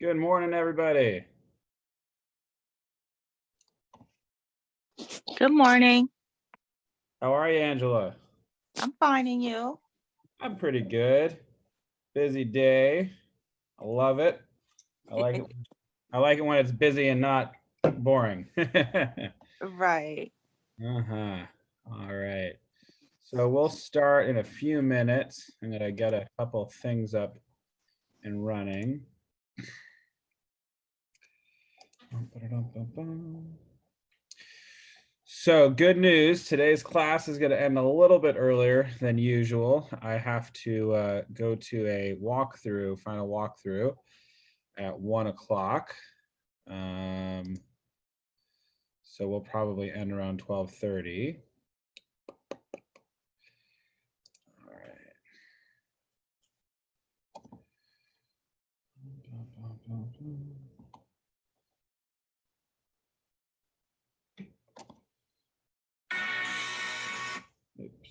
Good morning, everybody. Good morning. How are you, Angela? I'm finding you. I'm pretty good. Busy day. I love it. I like it. I like it when it's busy and not boring. Right. Uh-huh. All right. So we'll start in a few minutes. I'm gonna get a couple things up and running. So good news, today's class is going to end a little bit earlier than usual. I have to go to a final walkthrough at 1 o'clock. So we'll probably end around 12:30. All right. Oops.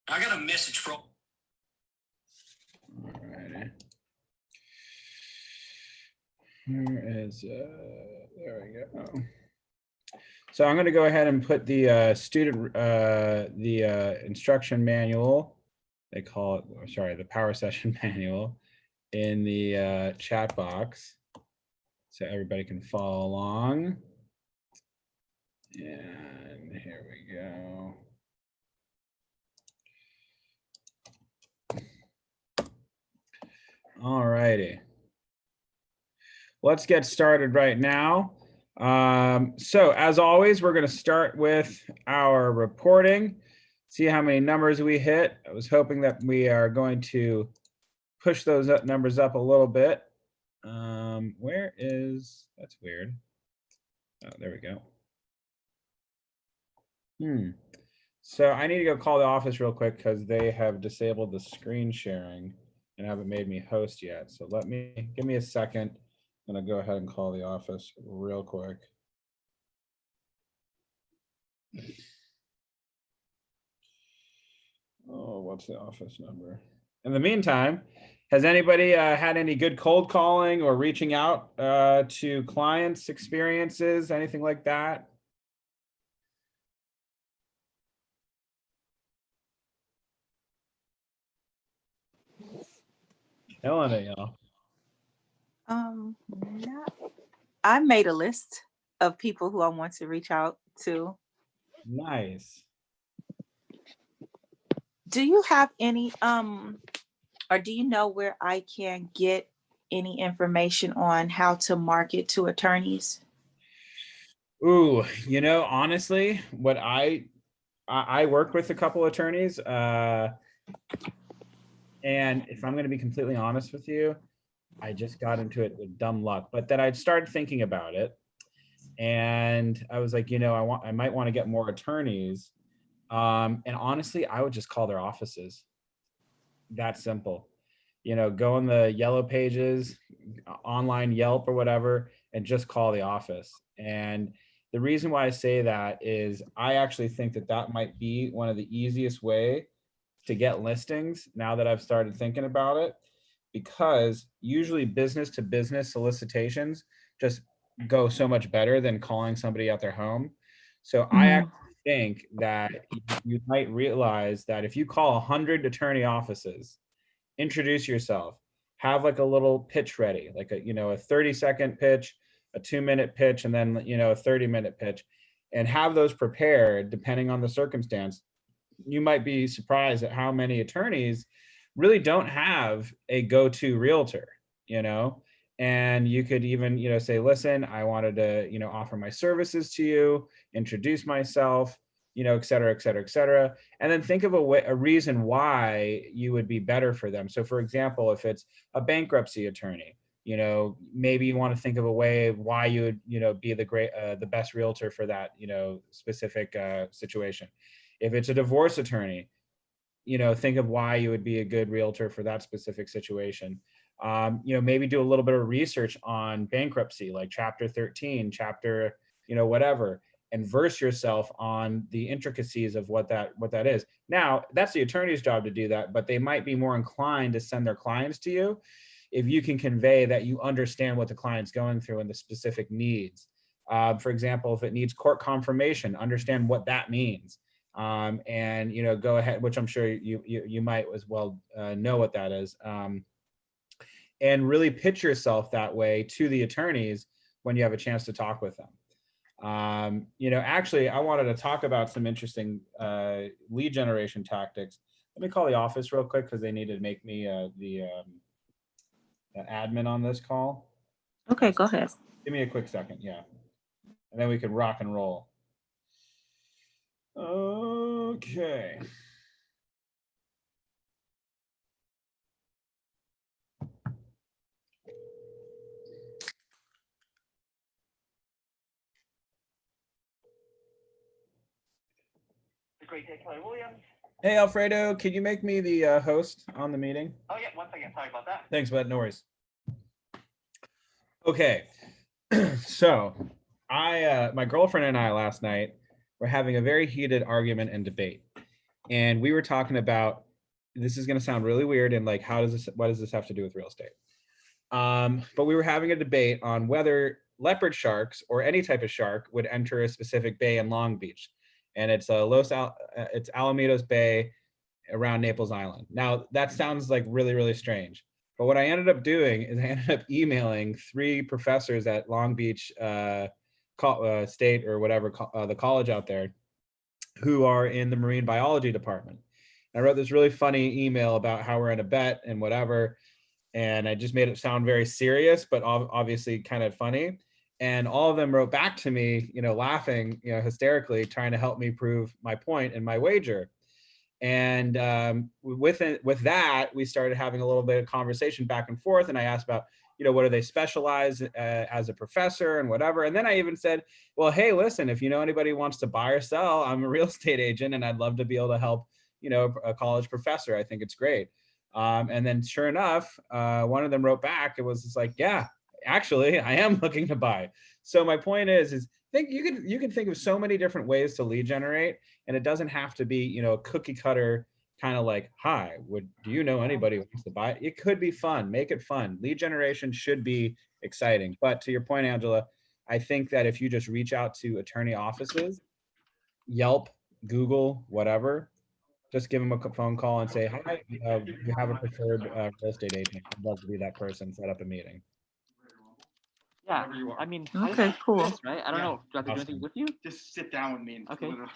I got a message from. All right. Here is, there we go. So I'm going to go ahead and put the instruction manual, they call it, sorry, the power session manual in the chat box so everybody can follow along. And here we go. All righty. Let's get started right now. So as always, we're going to start with our reporting, see how many numbers we hit. I was hoping that we are going to push those numbers up a little bit. That's weird. Oh, there we go. So I need to go call the office real quick because they have disabled the screen sharing and haven't made me host yet. So give me a second. I'm gonna go ahead and call the office real quick. Oh, what's the office number? In the meantime, has anybody had any good cold calling or reaching out to clients' experiences, anything like that? Killing it, y'all. Not, I made a list of people who I want to reach out to. Nice. Do you have any or do you know where I can get any information on how to market to attorneys? Ooh, honestly, what I work with a couple attorneys, and if I'm going to be completely honest with you, I just got into it with dumb luck. But then I started thinking about it, and I was like, I might want to get more attorneys. And honestly, I would just call their offices. That simple. Go in the yellow pages, online Yelp or whatever, and just call the office. And the reason why I say that is I actually think that that might be one of the easiest way to get listings now that I've started thinking about it, because usually business to business solicitations just go so much better than calling somebody at their home. So I actually think that you might realize that if you call 100 attorney offices, introduce yourself, have like a little pitch ready, like a 30-second pitch, a 2-minute pitch, and then a 30-minute pitch, and have those prepared depending on the circumstance. You might be surprised at how many attorneys really don't have a go-to realtor, and you could even say, listen, I wanted to offer my services to you, introduce myself, et cetera, et cetera, et cetera. And then think of a reason why you would be better for them. So for example, if it's a bankruptcy attorney, maybe you want to think of a way of why you would, be the best realtor for that, specific situation. If it's a divorce attorney, think of why you would be a good realtor for that specific situation. Maybe do a little bit of research on bankruptcy, like chapter 13, chapter, whatever. and verse yourself on the intricacies of what that is. Now, that's the attorney's job to do that, but they might be more inclined to send their clients to you if you can convey that you understand what the client's going through and the specific needs. For example, if it needs court confirmation, understand what that means. And go ahead, which I'm sure you might as well know what that is. And really pitch yourself that way to the attorneys when you have a chance to talk with them. Actually, I wanted to talk about some interesting lead generation tactics. Let me call the office real quick because they need to make me the admin on this call. Okay, go ahead. Give me a quick second, yeah. And then we can rock and roll. Okay. Great day, Kelly Williams. Hey, Alfredo, can you make me the host on the meeting? Oh yeah, one second. Sorry about that. Thanks, bud. No worries. Okay, so my girlfriend and I last night were having a very heated argument and debate, and we were talking about, this is going to sound really weird, and like, what does this have to do with real estate? But we were having a debate on whether leopard sharks or any type of shark would enter a specific bay in Long Beach, and it's it's Alamitos Bay around Naples Island. Now that sounds like really, really strange. But what I ended up doing is I ended up emailing 3 professors at Long Beach State or whatever, the college out there, who are in the marine biology department. And I wrote this really funny email about how we're in a bet and whatever. And I just made it sound very serious, but obviously kind of funny. And all of them wrote back to me, laughing, hysterically, trying to help me prove my point and my wager. And with that, we started having a little bit of conversation back and forth. And I asked about, what do they specialize as a professor and whatever. And then I even said, well, hey, listen, if you know anybody who wants to buy or sell, I'm a real estate agent and I'd love to be able to help, a college professor. I think it's great. And then sure enough, one of them wrote back. It was just like, yeah, actually, I am looking to buy. So my point is you can think of so many different ways to lead generate, and it doesn't have to be, a cookie cutter kind of like, hi, do you know anybody who wants to buy? It could be fun. Make it fun. Lead generation should be exciting. But to your point, Angela, I think that if you just reach out to attorney offices, Yelp, Google, whatever, just give them a phone call and say, hi, you have a preferred real estate agent. I'd love to be that person, set up a meeting. Yeah, Wherever you are. I mean, Okay, cool. this, right? I don't Yeah. know. Do I have to do anything with you? Just sit down with me. And Okay. literally-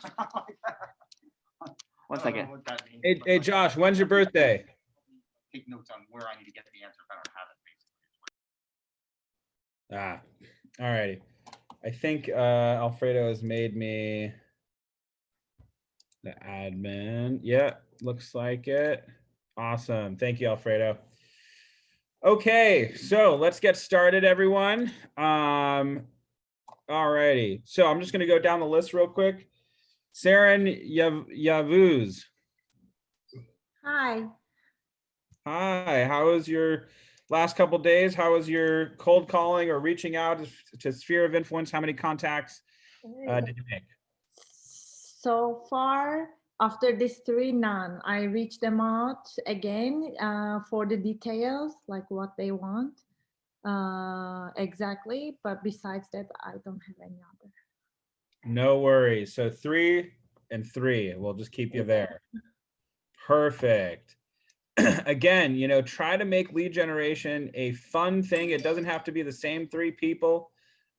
One I don't second. know what that means, Hey, but, hey, like, Josh, when's your birthday? Take notes on where I need to get the answer if I don't have it, basically. All righty. I think Alfredo has made me the admin. Yeah, looks like it. Awesome. Thank you, Alfredo. Okay, so let's get started, everyone. All righty. So I'm just going to go down the list real quick. Saren Yavuz. Hi. Hi, how was your last couple days? How was your cold calling or reaching out to Sphere of Influence? How many contacts did you make? So far, after these 3, none. I reached them out again for the details, like what they want exactly. But besides that, I don't have any other. No worries. So 3 and 3. We'll just keep you there. Perfect. Again, try to make lead generation a fun thing. It doesn't have to be the same 3 people.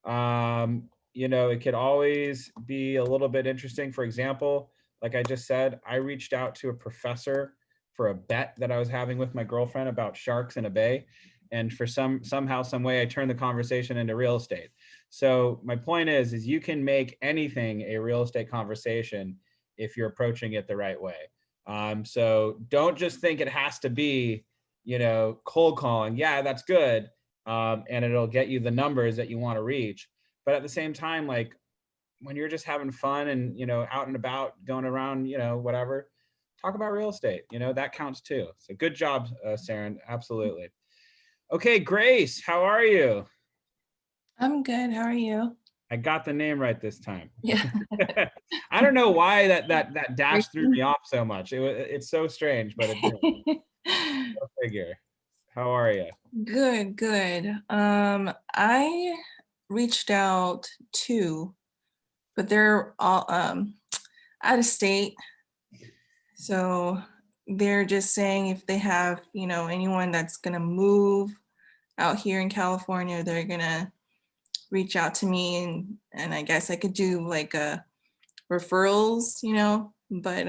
It could always be a little bit interesting. For example, like I just said, I reached out to a professor for a bet that I was having with my girlfriend about sharks in a bay. And for somehow, some way, I turned the conversation into real estate. So my point is you can make anything a real estate conversation if you're approaching it the right way. So don't just think it has to be, cold calling. Yeah, that's good. And it'll get you the numbers that you want to reach. But at the same time, like when you're just having fun and, out and about going around, whatever, talk about real estate, that counts too. So good job, Saren. Absolutely. Okay, Grace, how are you? I'm good. How are you? I got the name right this time. Yeah. I don't know why that dash threw me off so much. It's so strange, but it did. Go figure. How are you? Good, good. I reached out too, but they're all out of state. So they're just saying if they have, anyone that's gonna move out here in California, they're gonna reach out to me and I guess I could do like referrals, but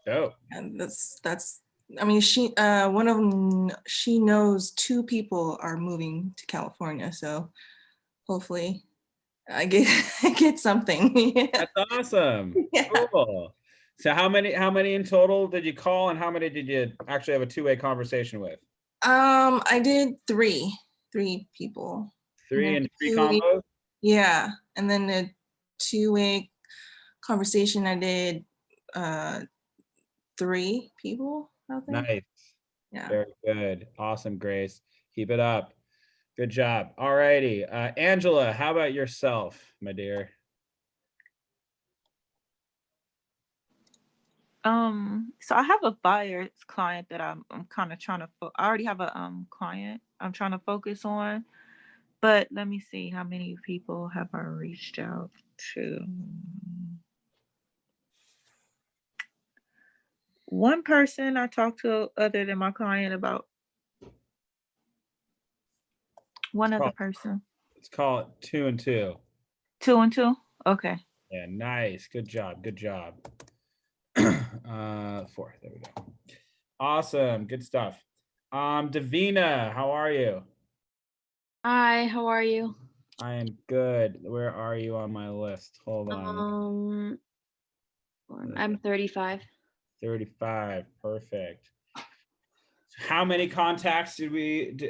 Oh, and that's I mean she one of them, she knows 2 people are moving to California, so hopefully I get I get something. that's awesome. Yeah. Cool. So how many in total did you call, and how many did you actually have a two-way conversation with? I did 3 people. 3 then and 3 two-way- combos? Yeah, and then the 2-way conversation I did 3 people, I think. Nice. Yeah. Very good. Awesome, Grace. Keep it up. Good job. All righty. Angela, how about yourself, my dear? So I have a buyer's client that I'm kind of trying to, I already have a client I'm trying to focus on, but let me see, how many people have I reached out to? One person I talked to other than my client about. One other person. Let's call it 2 and 2. 2 and 2? Okay. Yeah, nice. Good job. Good job. 4. There we go. Awesome. Good stuff. Davina, how are you? Hi, how are you? I am good. Where are you on my list? Hold on. I'm 35. 35. Perfect. How many contacts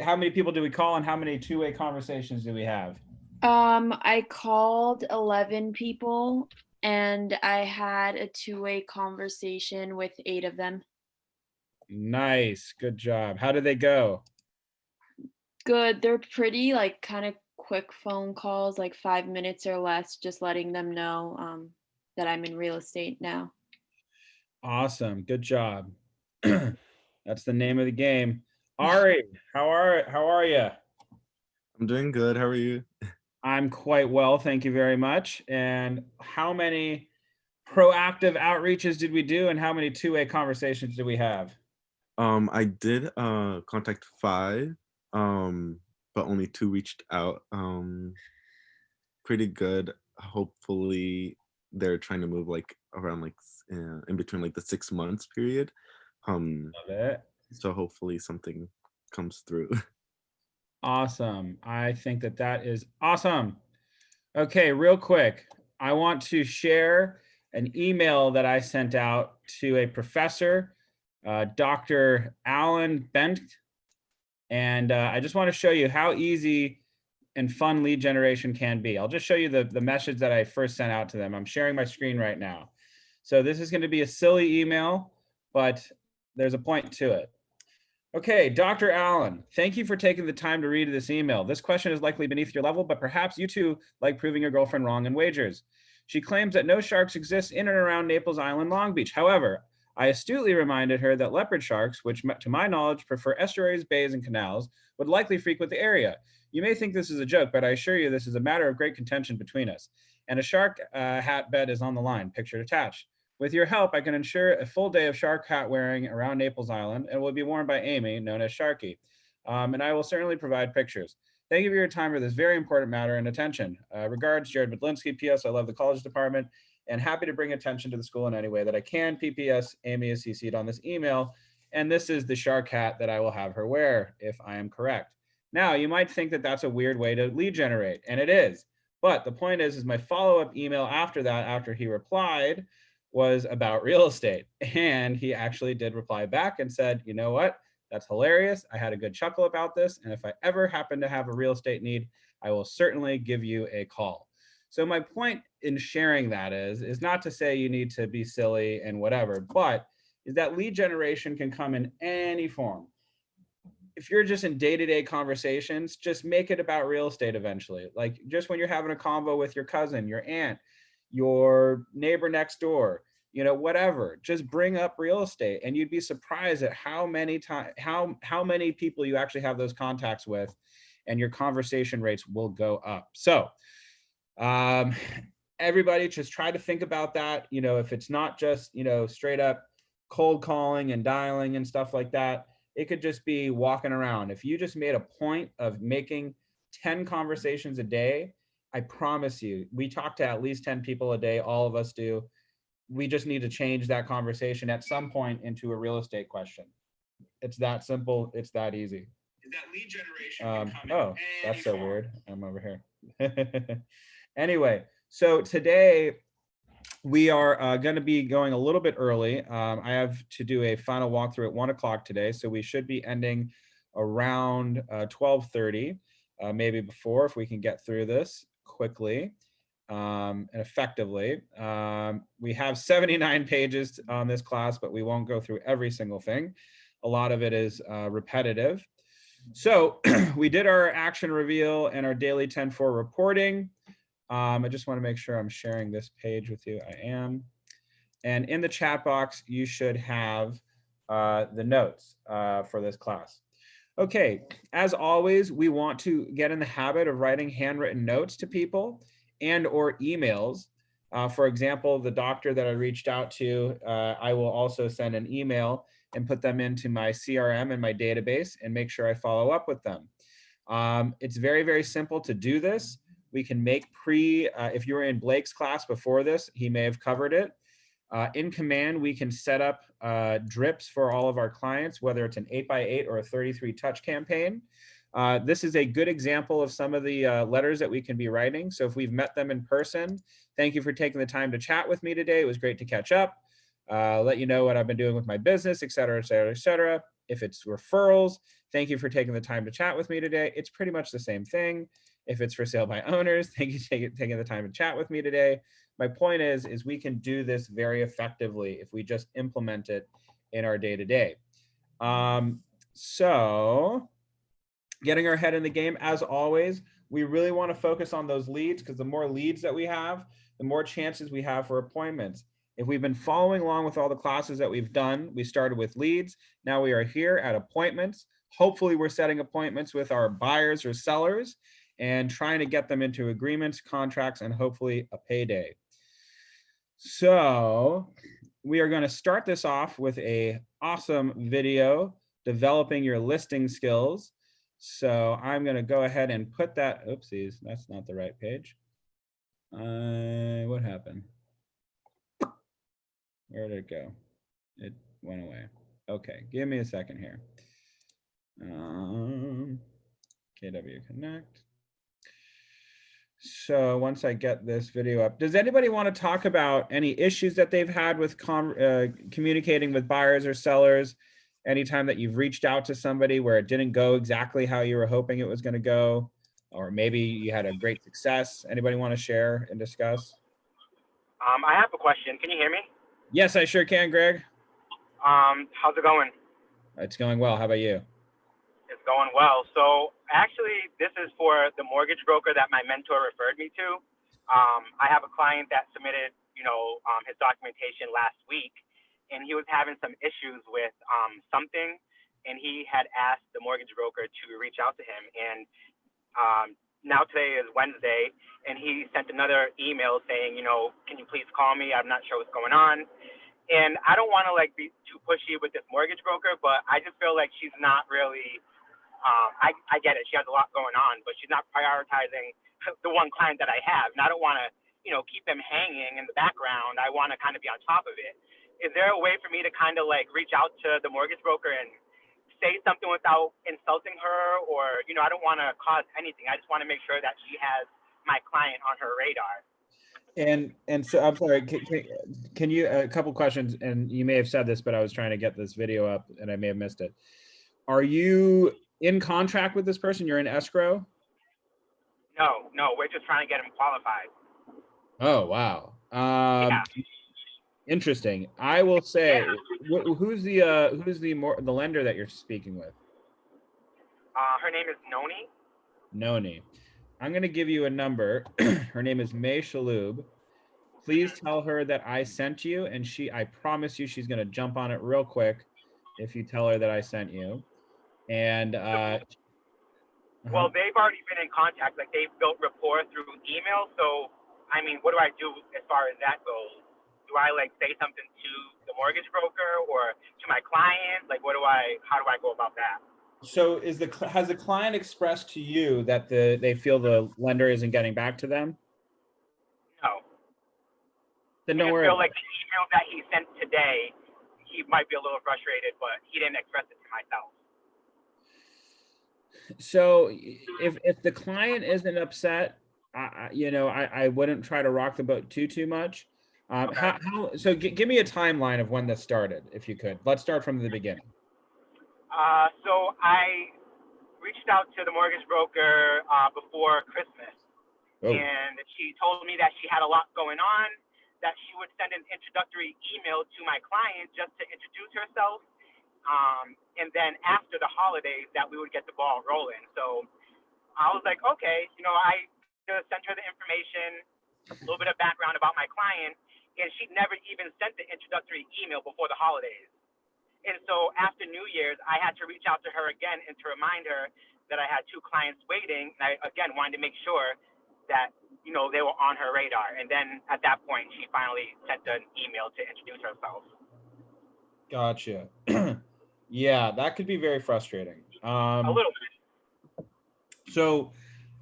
how many people did we call, and how many two-way conversations do we have? I called 11 people and I had a 2-way conversation with 8 of them. Nice. Good job. How did they go? Good. They're pretty kind of quick phone calls, like 5 minutes or less, just letting them know that I'm in real estate now. Awesome. Good job. That's the name of the game. Ari, how are you? I'm doing good. How are you? I'm quite well, thank you very much. And how many proactive outreaches did we do, and how many two-way conversations did we have? I did contact 5, but only 2 reached out. Pretty good. Hopefully they're trying to move around in between the 6 months period. Love it. So hopefully something comes through. Awesome. I think that is awesome. Okay, real quick, I want to share an email that I sent out to a professor, Dr. Alan Bent. And I just want to show you how easy and fun lead generation can be. I'll just show you the message that I first sent out to them. I'm sharing my screen right now. So this is going to be a silly email, but there's a point to it. Okay, Dr. Allen, thank you for taking the time to read this email. This question is likely beneath your level, but perhaps you too like proving your girlfriend wrong in wagers. She claims that no sharks exist in and around Naples Island, Long Beach. However, I astutely reminded her that leopard sharks, which to my knowledge prefer estuaries, bays, and canals, would likely frequent the area. You may think this is a joke, but I assure you this is a matter of great contention between us. And a shark hat bet is on the line, picture attached. With your help, I can ensure a full day of shark hat wearing around Naples Island, and will be worn by Amy, known as Sharky. And I will certainly provide pictures. Thank you for your time for this very important matter and attention. Regards, Jared Medlinski. P.S. I love the college department and happy to bring attention to the school in any way that I can. P.P.S. Amy is CC'd on this email, and this is the shark hat that I will have her wear if I am correct. Now, you might think that that's a weird way to lead generate, and it is. But the point is my follow-up email after that, after he replied, was about real estate. And he actually did reply back and said, you know what? That's hilarious. I had a good chuckle about this. And if I ever happen to have a real estate need, I will certainly give you a call. So my point in sharing that is not to say you need to be silly and whatever, but is that lead generation can come in any form. if you're just in day-to-day conversations, just make it about real estate eventually. Like just when you're having a convo with your cousin, your aunt, your neighbor next door, you know, whatever, just bring up real estate, and you'd be surprised at how many people you actually have those contacts with, and your conversation rates will go up. So everybody just try to think about that. You know, if it's not just, you know, straight up cold calling and dialing and stuff like that, it could just be walking around. If you just made a point of making 10 conversations a day, I promise you, we talk to at least 10 people a day. All of us do. We just need to change that conversation at some point into a real estate question. It's that simple. It's that easy. Is that lead generation? Oh, that's so weird. I'm over here. Anyway, so today we are going to be going a little bit early. I have to do a final walkthrough at 1 o'clock today, so we should be ending around 12:30, maybe before, if we can get through this quickly and effectively. We have 79 pages on this class, but we won't go through every single thing. A lot of it is repetitive. So we did our action reveal and our daily 10-4 reporting. I just want to make sure I'm sharing this page with you. I am. And in the chat box, you should have the notes for this class. Okay, as always, we want to get in the habit of writing handwritten notes to people and or emails. For example, the doctor that I reached out to, I will also send an email and put them into my CRM and my database and make sure I follow up with them. It's very, very simple to do this. We can make if you were in Blake's class before this, he may have covered it. In Command, we can set up drips for all of our clients, whether it's an 8x8 or a 33 touch campaign. This is a good example of some of the letters that we can be writing. So if we've met them in person, thank you for taking the time to chat with me today. It was great to catch up. Let you know what I've been doing with my business, et cetera, et cetera, et cetera. If it's referrals, thank you for taking the time to chat with me today. It's pretty much the same thing. If it's for sale by owners, thank you for taking the time to chat with me today. My point is we can do this very effectively if we just implement it in our day-to-day. So getting our head in the game, as always, we really want to focus on those leads, because the more leads that we have, the more chances we have for appointments. If we've been following along with all the classes that we've done, we started with leads. Now we are here at appointments. Hopefully we're setting appointments with our buyers or sellers and trying to get them into agreements, contracts, and hopefully a payday. So we are going to start this off with an awesome video, developing your listing skills. So I'm going to go ahead and put that, oopsies, that's not the right page. What happened? Where did it go? It went away. Okay, give me a second here. KW Connect. So once I get this video up, does anybody want to talk about any issues that they've had with communicating with buyers or sellers? Anytime that you've reached out to somebody where it didn't go exactly how you were hoping it was going to go, or maybe you had a great success. Anybody want to share and discuss? I have a question. Can you hear me? Yes, I sure can, Greg. How's it going? It's going well. How about you? It's going well. So actually, this is for the mortgage broker that my mentor referred me to. I have a client that submitted, his documentation last week, and he was having some issues with something, and he had asked the mortgage broker to reach out to him. And now today is Wednesday, and he sent another email saying, can you please call me? I'm not sure what's going on. And I don't want to be too pushy with this mortgage broker, but I just feel like she's not really, I get it. She has a lot going on, but she's not prioritizing the one client that I have. And I don't want to, keep him hanging in the background. I want to kind of be on top of it. Is there a way for me to kind of reach out to the mortgage broker and say something without insulting her, or, I don't want to cause anything. I just want to make sure that she has my client on her radar. And so I'm sorry, can you, a couple questions, and you may have said this, but I was trying to get this video up and I may have missed it. Are you in contract with this person? You're in escrow? No, we're just trying to get him qualified. Oh, wow. Yeah. Interesting. I will say, who's the lender that you're speaking with? her name is Noni. Noni. I'm going to give you a number. Her name is May Shaloub. Please tell her that I sent you, and I promise you she's going to jump on it real quick if you tell her that I sent you. And Well, they've already been in contact. Like, they've built rapport through email. So, I mean, what do I do as far as that goes? Do I like say something to the mortgage broker or to my client? Like, how do I go about that? so has the client expressed to you that they feel the lender isn't getting back to them? No. Then I don't just worry. feel like the email that he sent today, he might be a little frustrated, but he didn't express it to myself. So if the client isn't upset, I wouldn't try to rock the boat too much. So give me a timeline of when this started, if you could. Let's start from the beginning. So I reached out to the mortgage broker before Christmas, and she told me that she had a lot going on, that she would send an introductory email to my client just to introduce herself. And then after the holidays that we would get the ball rolling. So I was like, okay, I just sent her the information, a little bit of background about my client, and she never even sent the introductory email before the holidays. And so after New Year's, I had to reach out to her again and to remind her that I had 2 clients waiting. And I, again, wanted to make sure that, they were on her radar. And then at that point, she finally sent an email to introduce herself. Gotcha. Yeah, that could be very frustrating. A little bit. So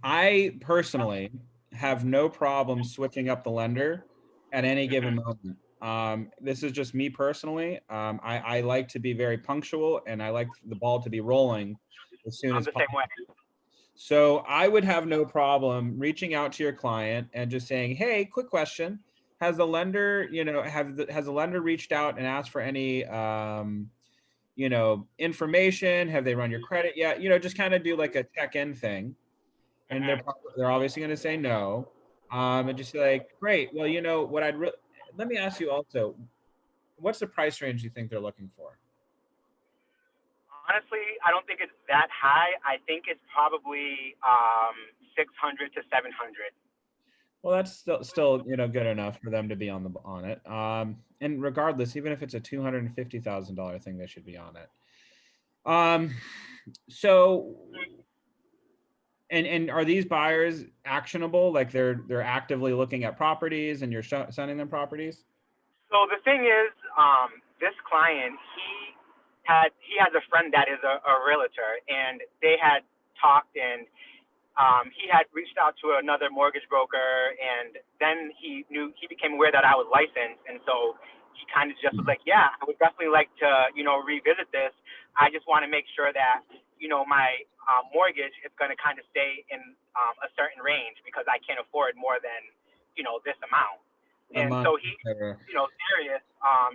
I personally have no problem switching up the lender at any given moment. This is just me personally. I like to be very punctual, and I like the ball to be rolling as soon as possible. So I would have no problem reaching out to your client and just saying, hey, quick question. Has the lender, has the lender reached out and asked for any information? Have they run your credit yet? Just kind of do like a check-in thing. And they're obviously going to say no. And just like, great. Well, let me ask you also, what's the price range you think they're looking for? Honestly, I don't think it's that high. I think it's probably 600 to 700. Well, that's still good enough for them to be on it. And regardless, even if it's a $250,000 thing, they should be on it. So, and are these buyers actionable? Like they're actively looking at properties, and you're sending them properties? So the thing is, this client, he has a friend that is a realtor, and they had talked, and he had reached out to another mortgage broker, and then he became aware that I was licensed, and so he kind of just was like, yeah, I would definitely like to, revisit this. I just want to make sure that, my mortgage is going to kind of stay in a certain range, because I can't afford more than, this amount. And so he's, serious,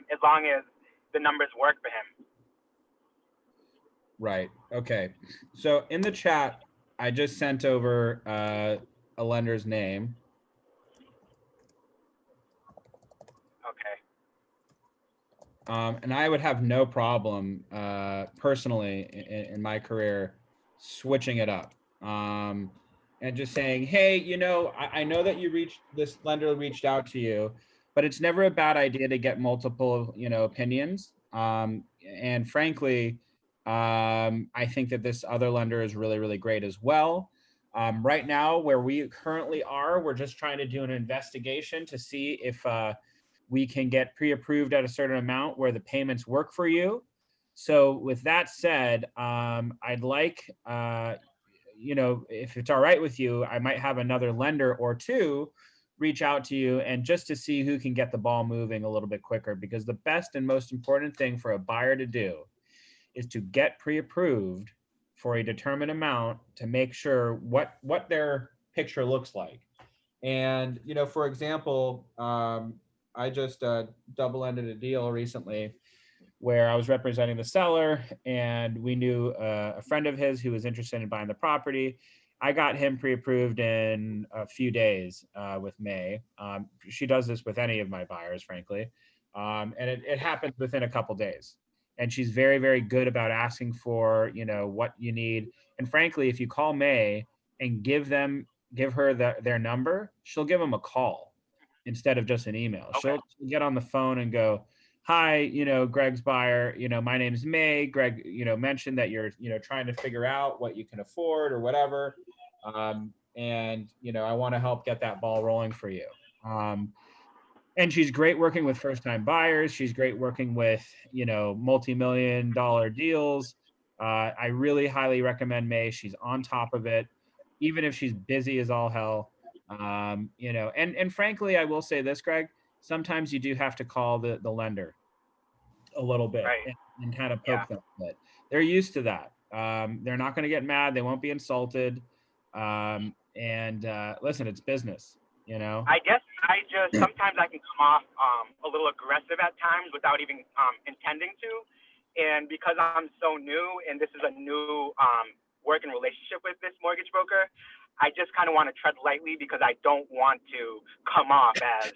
as long as the numbers work for him. Right. Okay. So in the chat, I just sent over a lender's name. Okay. And I would have no problem personally in my career switching it up and just saying, hey, I know that this lender reached out to you, but it's never a bad idea to get multiple, opinions. And frankly, I think that this other lender is really, really great as well. Right now, where we currently are, we're just trying to do an investigation to see if we can get pre-approved at a certain amount where the payments work for you. So with that said, I'd like, if it's all right with you, I might have another lender or two reach out to you, and just to see who can get the ball moving a little bit quicker, because the best and most important thing for a buyer to do is to get pre-approved for a determined amount to make sure what their picture looks like. And, for example, I just double-ended a deal recently where I was representing the seller, and we knew a friend of his who was interested in buying the property. I got him pre-approved in a few days with May. She does this with any of my buyers, frankly. And it happened within a couple days. and she's very, very good about asking for, what you need. And frankly, if you call May and give her their number, she'll give them a call instead of just an email. Okay. She'll get on the phone and go, hi, Greg's buyer, my name's May. Greg, mentioned that you're, trying to figure out what you can afford or whatever. And I want to help get that ball rolling for you. And she's great working with first-time buyers. She's great working with, multi-million-dollar deals. I really highly recommend May. She's on top of it, even if she's busy as all hell. And frankly, I will say this, Greg, sometimes you do have to call the lender a little bit, Right. and kind of poke Yeah. them a bit. They're used to that. They're not going to get mad. They won't be insulted. Listen, it's business, I guess sometimes I can come off a little aggressive at times without even intending to. And because I'm so new and this is a new working relationship with this mortgage broker, I just kind of want to tread lightly because I don't want to come off as,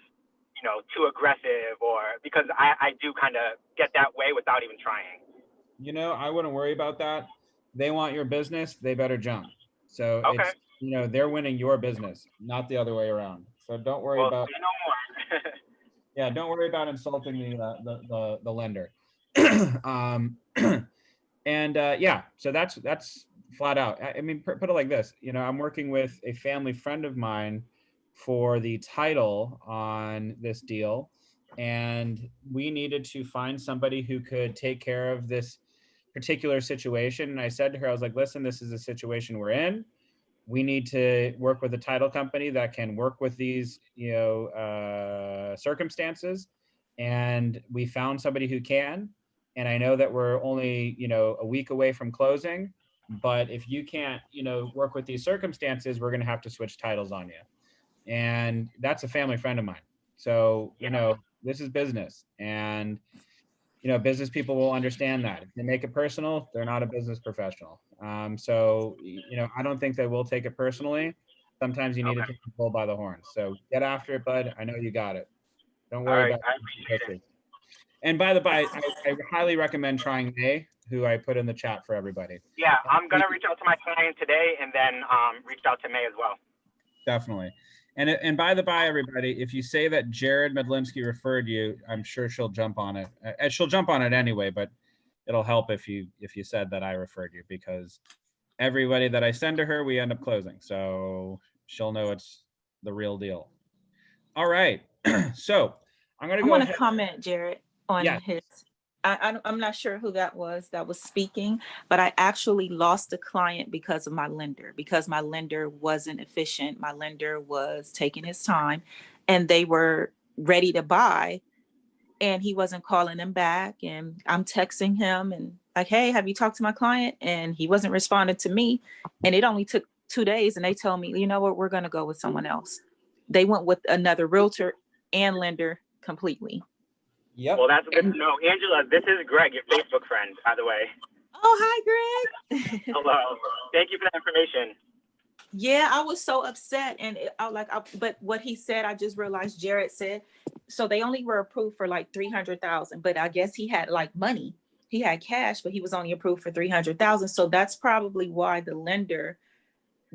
too aggressive, or because I do kind of get that way without even trying. I wouldn't worry about that. They want your business, they better jump. So Okay. it's, they're winning your business, not the other way around. So don't worry Well, about, say no more. yeah, don't worry about insulting the lender. Yeah, so that's flat out. I mean, put it like this, I'm working with a family friend of mine for the title on this deal, and we needed to find somebody who could take care of this particular situation. And I said to her, I was like, listen, this is a situation we're in. We need to work with a title company that can work with these, circumstances. And we found somebody who can. And I know that we're only, a week away from closing. But if you can't, work with these circumstances, we're going to have to switch titles on you. And that's a family friend of mine. So, this is business. And business people will understand that. If they make it personal, they're not a business professional. So, I don't think they will take it personally. Sometimes you need to take the bull by the horns. So get after it, bud. I know you got it. Don't worry about I appreciate it. And by the by, I highly recommend trying May, who I put in the chat for everybody. Yeah, I'm going to reach out to my client today and then reach out to May as well. Definitely. And by the by, everybody, if you say that Jared Medlimsky referred you, I'm sure she'll jump on it. And she'll jump on it anyway, but it'll help if you said that I referred you, because everybody that I send to her, we end up closing. So she'll know it's the real deal. All right. So I'm going to I go want ahead. to comment, Jared, on Yes. his. I'm not sure who that was speaking, but I actually lost a client because of my lender, because my lender wasn't efficient. My lender was taking his time, and they were ready to buy, and he wasn't calling them back. And I'm texting him and like, hey, have you talked to my client? And he wasn't responding to me. And it only took 2 days, and they told me, you know what, we're going to go with someone else. They went with another realtor and lender completely. Yep. Well, that's good to know. Angela, this is Greg, your Facebook friend, by the way. Oh, hi, Greg. Hello. Thank you for that information. Yeah, I was so upset. And but what he said, I just realized Jared said, so they only were approved for like 300,000, but I guess he had like money. He had cash, but he was only approved for 300,000. So that's probably why the lender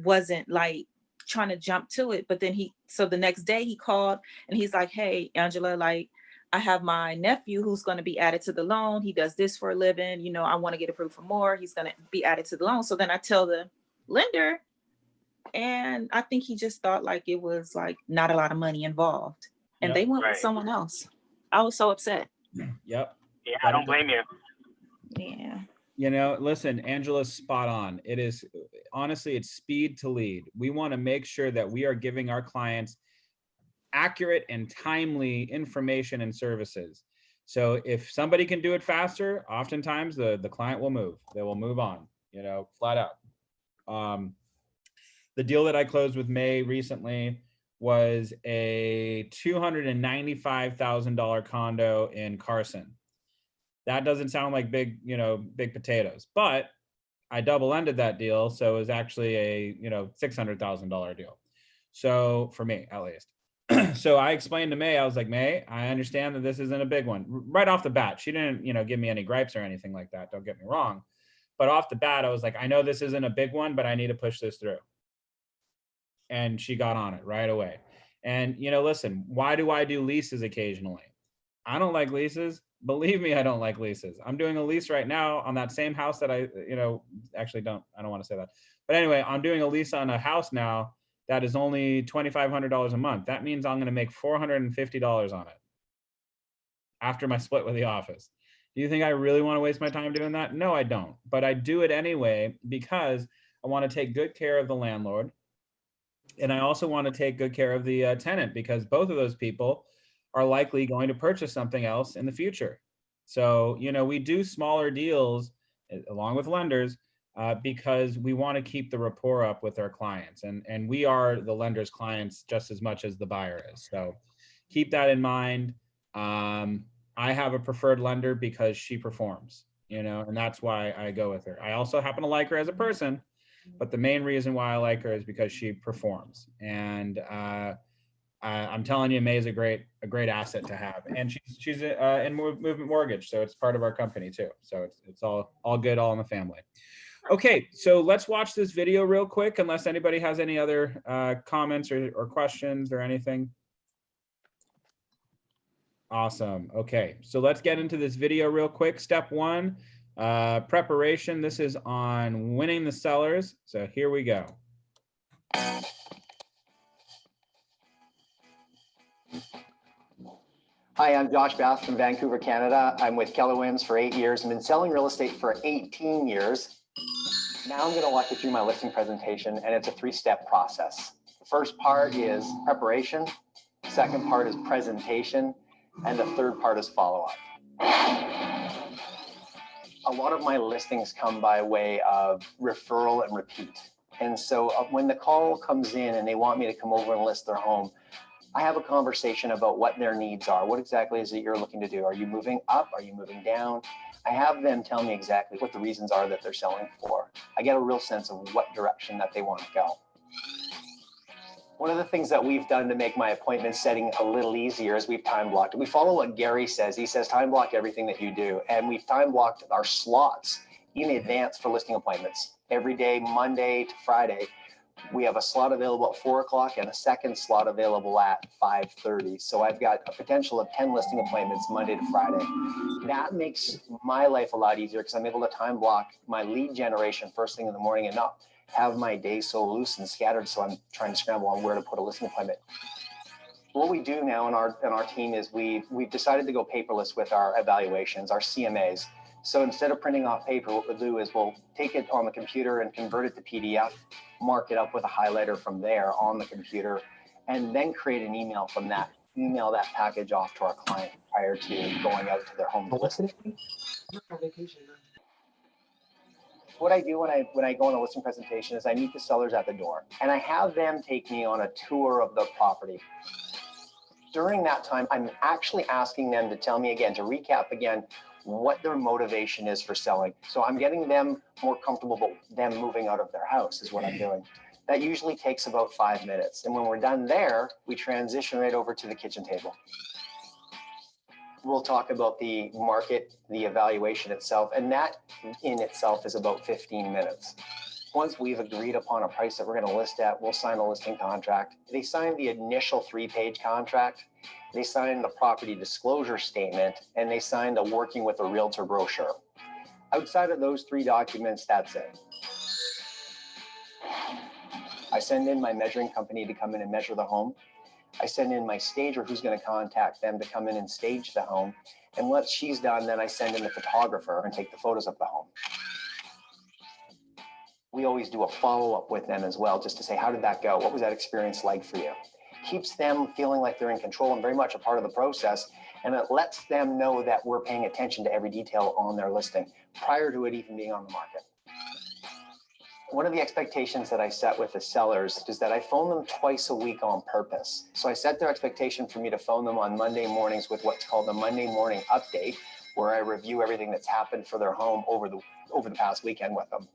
wasn't like trying to jump to it. But then so the next day he called and he's like, hey, Angela, like, I have my nephew who's going to be added to the loan. He does this for a living. I want to get approved for more. He's going to be added to the loan. So then I tell the lender, and I think he just thought like it was like not a lot of money involved. And Yep. they went Right. with someone else. I was so upset. Yep. Yeah, I don't blame you. Yeah. Listen, Angela's spot on. It is, honestly, it's speed to lead. We want to make sure that we are giving our clients accurate and timely information and services. So if somebody can do it faster, oftentimes the client will move. They will move on, flat out. The deal that I closed with May recently was a $295,000 condo in Carson. That doesn't sound like big potatoes, but I double ended that deal. So it was actually a, $600,000 deal. So for me, at least. So I explained to May, I was like, May, I understand that this isn't a big one. Right off the bat, she didn't, give me any gripes or anything like that. Don't get me wrong. But off the bat, I was like, I know this isn't a big one, but I need to push this through. And she got on it right away. And, listen, why do I do leases occasionally? I don't like leases. Believe me, I don't like leases. I'm doing a lease right now on that same house that I don't want to say that. But anyway, I'm doing a lease on a house now that is only $2,500 a month. That means I'm going to make $450 on it after my split with the office. Do you think I really want to waste my time doing that? No, I don't. But I do it anyway because I want to take good care of the landlord. And I also want to take good care of the tenant, because both of those people are likely going to purchase something else in the future. So, we do smaller deals along with lenders because we want to keep the rapport up with our clients. And we are the lender's clients just as much as the buyer is. So keep that in mind. I have a preferred lender because she performs, and that's why I go with her. I also happen to like her as a person, but the main reason why I like her is because she performs. And I'm telling you, May is a great asset to have, and she's in Movement Mortgage, so it's part of our company too. So it's all good, all in the family. Okay, so let's watch this video real quick, unless anybody has any other comments or questions or anything. Awesome. Okay, so let's get into this video real quick. Step 1, preparation. This is on winning the sellers. So here we go. Hi, I'm Josh Bass from Vancouver, Canada. I'm with Keller Williams for 8 years. I've been selling real estate for 18 years. Now I'm going to walk you through my listing presentation, and it's a 3-step process. The first part is preparation. The second part is presentation. And the third part is follow-up. A lot of my listings come by way of referral and repeat. And so when the call comes in and they want me to come over and list their home, I have a conversation about what their needs are. What exactly is it you're looking to do? Are you moving up? Are you moving down? I have them tell me exactly what the reasons are that they're selling for. I get a real sense of what direction that they want to go. One of the things that we've done to make my appointment setting a little easier is we've time blocked it. We follow what Gary says. He says time block everything that you do. And we've time blocked our slots in advance for listing appointments. Every day, Monday to Friday, we have a slot available at 4 o'clock and a second slot available at 5:30. So I've got a potential of 10 listing appointments Monday to Friday. That makes my life a lot easier because I'm able to time block my lead generation first thing in the morning and not have my day so loose and scattered, so I'm trying to scramble on where to put a listing appointment. What we do now in our team is we've decided to go paperless with our evaluations, our CMAs. So instead of printing off paper, what we'll do is we'll take it on the computer and convert it to PDF, mark it up with a highlighter from there on the computer, and then create an email from that. Email that package off to our client prior to going out to their home to list it. What I do when I go on a listing presentation is I meet the sellers at the door and I have them take me on a tour of the property. During that time, I'm actually asking them to tell me again, to recap again, what their motivation is for selling. So I'm getting them more comfortable about them moving out of their house is what I'm doing. That usually takes about 5 minutes. And when we're done there, we transition right over to the kitchen table. We'll talk about the market, the evaluation itself, and that in itself is about 15 minutes. Once we've agreed upon a price that we're going to list at, we'll sign a listing contract. They sign the initial 3-page contract. They sign the property disclosure statement, and they sign the working with a realtor brochure. Outside of those 3 documents, that's it. I send in my measuring company to come in and measure the home. I send in my stager who's going to contact them to come in and stage the home. And once she's done, then I send in the photographer and take the photos of the home. We always do a follow-up with them as well, just to say, how did that go? What was that experience like for you? Keeps them feeling like they're in control and very much a part of the process. And it lets them know that we're paying attention to every detail on their listing prior to it even being on the market. One of the expectations that I set with the sellers is that I phone them twice a week on purpose. So I set their expectation for me to phone them on Monday mornings with what's called the Monday morning update, where I review everything that's happened for their home over the past weekend with them.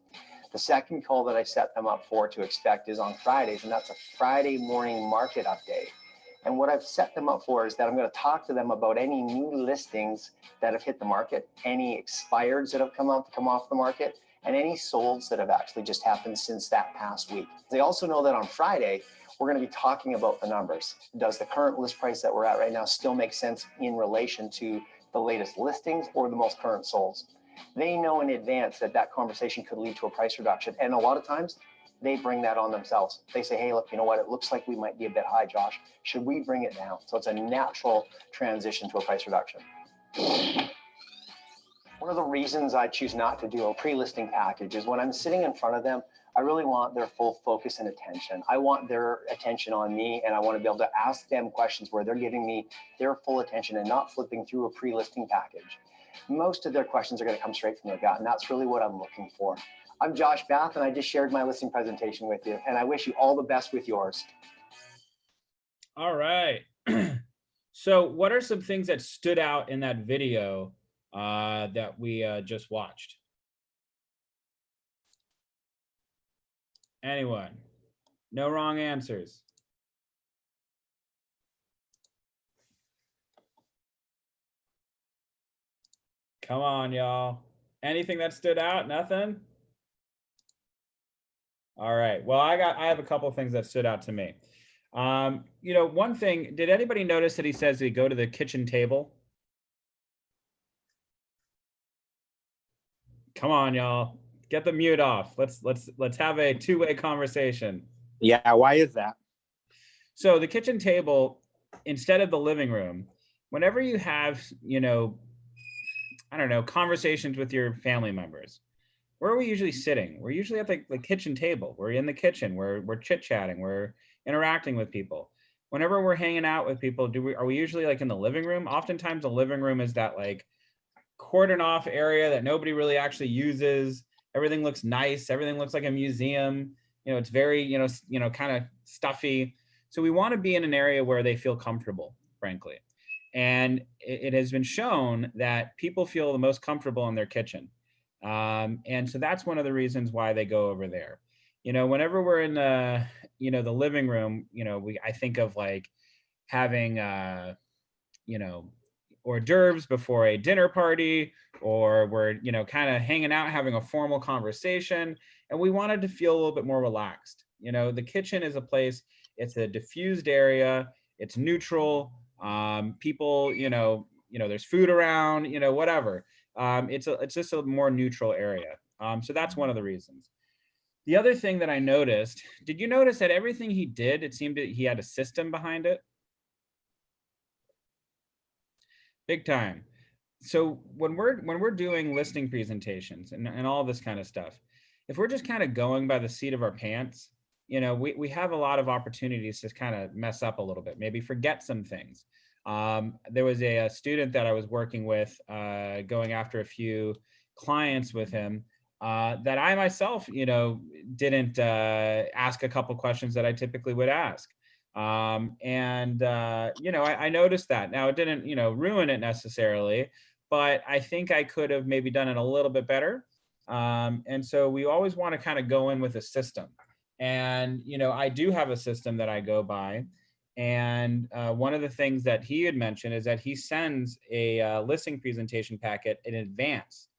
The second call that I set them up for to expect is on Fridays, and that's a Friday morning market update. And what I've set them up for is that I'm going to talk to them about any new listings that have hit the market, any expireds that have come off the market, and any solds that have actually just happened since that past week. They also know that on Friday, we're going to be talking about the numbers. Does the current list price that we're at right now still make sense in relation to the latest listings or the most current solds? They know in advance that that conversation could lead to a price reduction. And a lot of times they bring that on themselves. They say, hey, look, you know what? It looks like we might be a bit high, Josh. Should we bring it down? So it's a natural transition to a price reduction. One of the reasons I choose not to do a pre-listing package is when I'm sitting in front of them, I really want their full focus and attention. I want their attention on me, and I want to be able to ask them questions where they're giving me their full attention and not flipping through a pre-listing package. Most of their questions are going to come straight from their gut, and that's really what I'm looking for. I'm Josh Bath, and I just shared my listing presentation with you, and I wish you all the best with yours. All right. So what are some things that stood out in that video that we just watched? Anyone? No wrong answers. Come on, y'all. Anything that stood out? Nothing? All right. Well, I have a couple of things that stood out to me. You know, one thing, did anybody notice that he says they go to the kitchen table? Come on, y'all. Get the mute off. Let's have a two-way conversation. Yeah, why is that? So the kitchen table, instead of the living room, whenever you have, you know, I don't know, conversations with your family members, where are we usually sitting? We're usually at the kitchen table. We're in the kitchen. We're chit-chatting. We're interacting with people. Whenever we're hanging out with people, are we usually like in the living room? Oftentimes the living room is that like cordon off area that nobody really actually uses. Everything looks nice. Everything looks like a museum. You know, it's very, you know, kind of stuffy. So we want to be in an area where they feel comfortable, frankly. And it has been shown that people feel the most comfortable in their kitchen. And so that's one of the reasons why they go over there. You know, whenever we're in the, you know, the living room, you know, I think of like having, you know, hors d'oeuvres before a dinner party, or we're, you know, kind of hanging out, having a formal conversation. And we wanted to feel a little bit more relaxed. You know, the kitchen is a place, it's a diffused area, it's neutral. People, you know, there's food around, you know, whatever. It's just a more neutral area. So that's one of the reasons. The other thing that I noticed, did you notice that everything he did, it seemed that he had a system behind it? Big time. So when we're doing listing presentations and all this kind of stuff, if we're just kind of going by the seat of our pants, you know, we have a lot of opportunities to kind of mess up a little bit, maybe forget some things. There was a student that I was working with, going after a few clients with him, that I myself, you know, didn't ask a couple questions that I typically would ask. You know, I noticed that. Now it didn't, you know, ruin it necessarily, but I think I could have maybe done it a little bit better. And so we always want to kind of go in with a system. And, you know, I do have a system that I go by. And one of the things that he had mentioned is that he sends a listing presentation packet in advance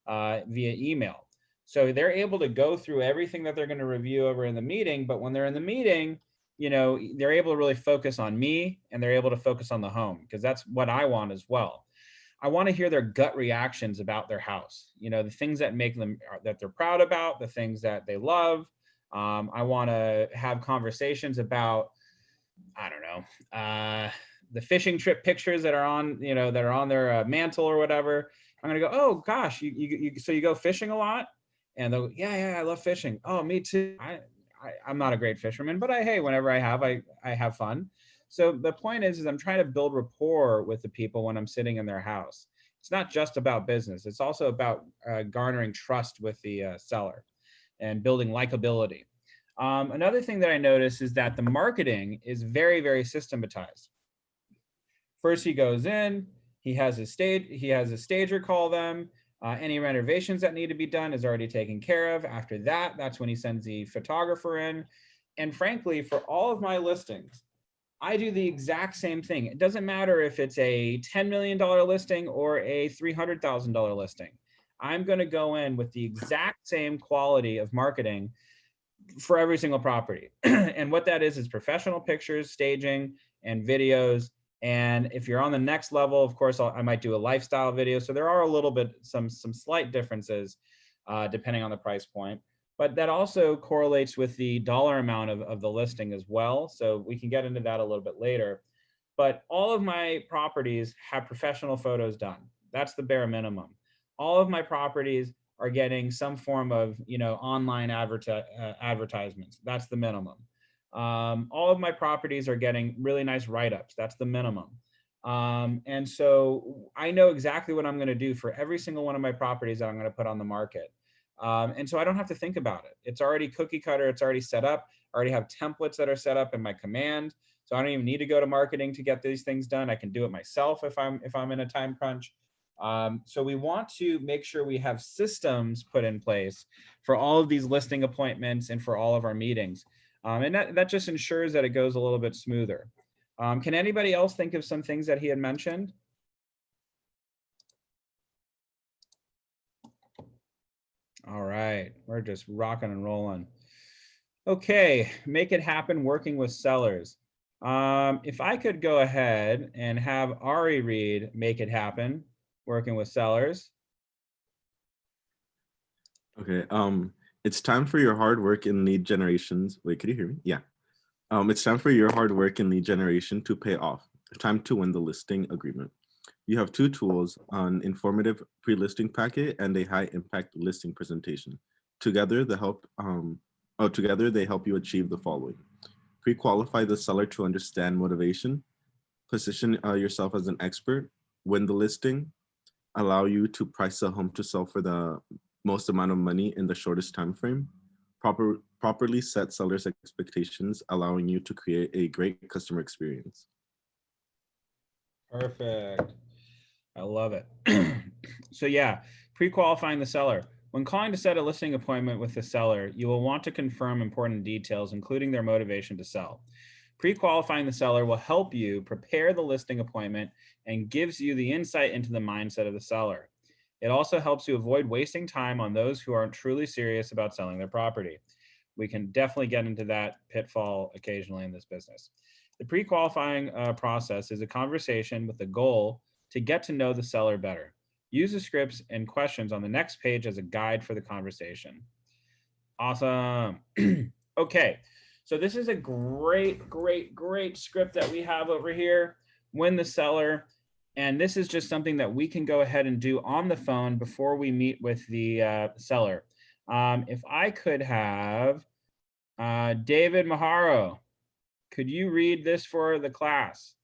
via email. So they're able to go through everything that they're going to review over in the meeting. But when they're in the meeting, you know, they're able to really focus on me, and they're able to focus on the home, because that's what I want as well. I want to hear their gut reactions about their house, you know, the things that make them, that they're proud about, the things that they love. I want to have conversations about, I don't know, the fishing trip pictures that are on, you know, that are on their mantle or whatever. I'm going to go, oh gosh, so you go fishing a lot? And they'll, yeah, I love fishing. Oh, me too. I'm not a great fisherman, but hey, whenever I have fun. So the point is I'm trying to build rapport with the people when I'm sitting in their house. It's not just about business. It's also about garnering trust with the seller and building likability. Another thing that I noticed is that the marketing is very, very systematized. First, he goes in, he has a stager call them. Any renovations that need to be done is already taken care of. After that, that's when he sends the photographer in. And frankly, for all of my listings, I do the exact same thing. It doesn't matter if it's a $10 million listing or a $300,000 listing. I'm going to go in with the exact same quality of marketing for every single property. And what that is professional pictures, staging, and videos. And if you're on the next level, of course, I might do a lifestyle video. So there are a little bit, some slight differences depending on the price point. But that also correlates with the dollar amount of the listing as well. So we can get into that a little bit later. But all of my properties have professional photos done. That's the bare minimum. All of my properties are getting some form of, online advertisements. That's the minimum. All of my properties are getting really nice write-ups. That's the minimum. And so I know exactly what I'm going to do for every single one of my properties that I'm going to put on the market. And so I don't have to think about it. It's already cookie cutter. It's already set up. I already have templates that are set up in my command. So I don't even need to go to marketing to get these things done. I can do it myself if I'm in a time crunch. So we want to make sure we have systems put in place for all of these listing appointments and for all of our meetings. And that just ensures that it goes a little bit smoother. Can anybody else think of some things that he had mentioned? All right, we're just rocking and rolling. Okay, make it happen working with sellers. If I could go ahead and have Ari read Make It Happen working with sellers. Okay, it's time for your hard work in lead generations. Wait, could you hear me? Yeah. It's time for your hard work in lead generation to pay off. Time to win the listing agreement. You have two tools, an informative pre-listing packet and a high-impact listing presentation. Together, they help you achieve the following. Pre-qualify the seller to understand motivation, position yourself as an expert, win the listing, allow you to price a home to sell for the most amount of money in the shortest time frame, properly set sellers' expectations, allowing you to create a great customer experience. Perfect. I love it. So yeah, pre-qualifying the seller. When calling to set a listing appointment with the seller, you will want to confirm important details, including their motivation to sell. Pre-qualifying the seller will help you prepare the listing appointment and gives you the insight into the mindset of the seller. It also helps you avoid wasting time on those who aren't truly serious about selling their property. We can definitely get into that pitfall occasionally in this business. The pre-qualifying process is a conversation with the goal to get to know the seller better. Use the scripts and questions on the next page as a guide for the conversation. Awesome. Okay, so this is a great script that we have over here. Win the seller. And this is just something that we can go ahead and do on the phone before we meet with the seller. If I could have David Maharo, could you read this for the class?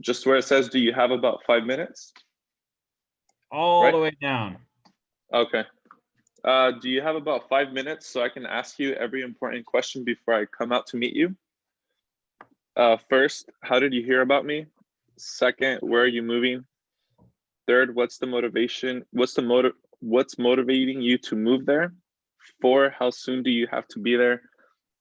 Just where it says, do you have about 5 minutes? All the way down. Okay. Do you have about 5 minutes so I can ask you every important question before I come out to meet you? First, how did you hear about me? Second, where are you moving? Third, what's the motivation? What's motivating you to move there? 4, how soon do you have to be there?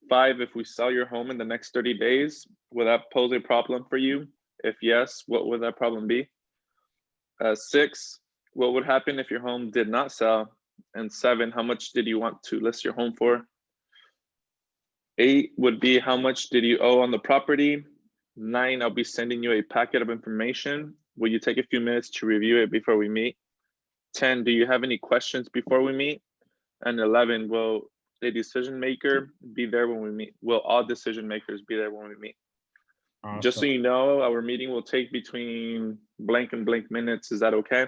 5, if we sell your home in the next 30 days, will that pose a problem for you? If yes, what would that problem be? 6, what would happen if your home did not sell? And 7, how much did you want to list your home for? 8 would be, how much did you owe on the property? 9, I'll be sending you a packet of information. Will you take a few minutes to review it before we meet? 10, do you have any questions before we meet? And 11, will a decision maker be there when we meet? Will all decision makers be there when we meet? Awesome. Just so you know, our meeting will take between blank and blank minutes. Is that okay?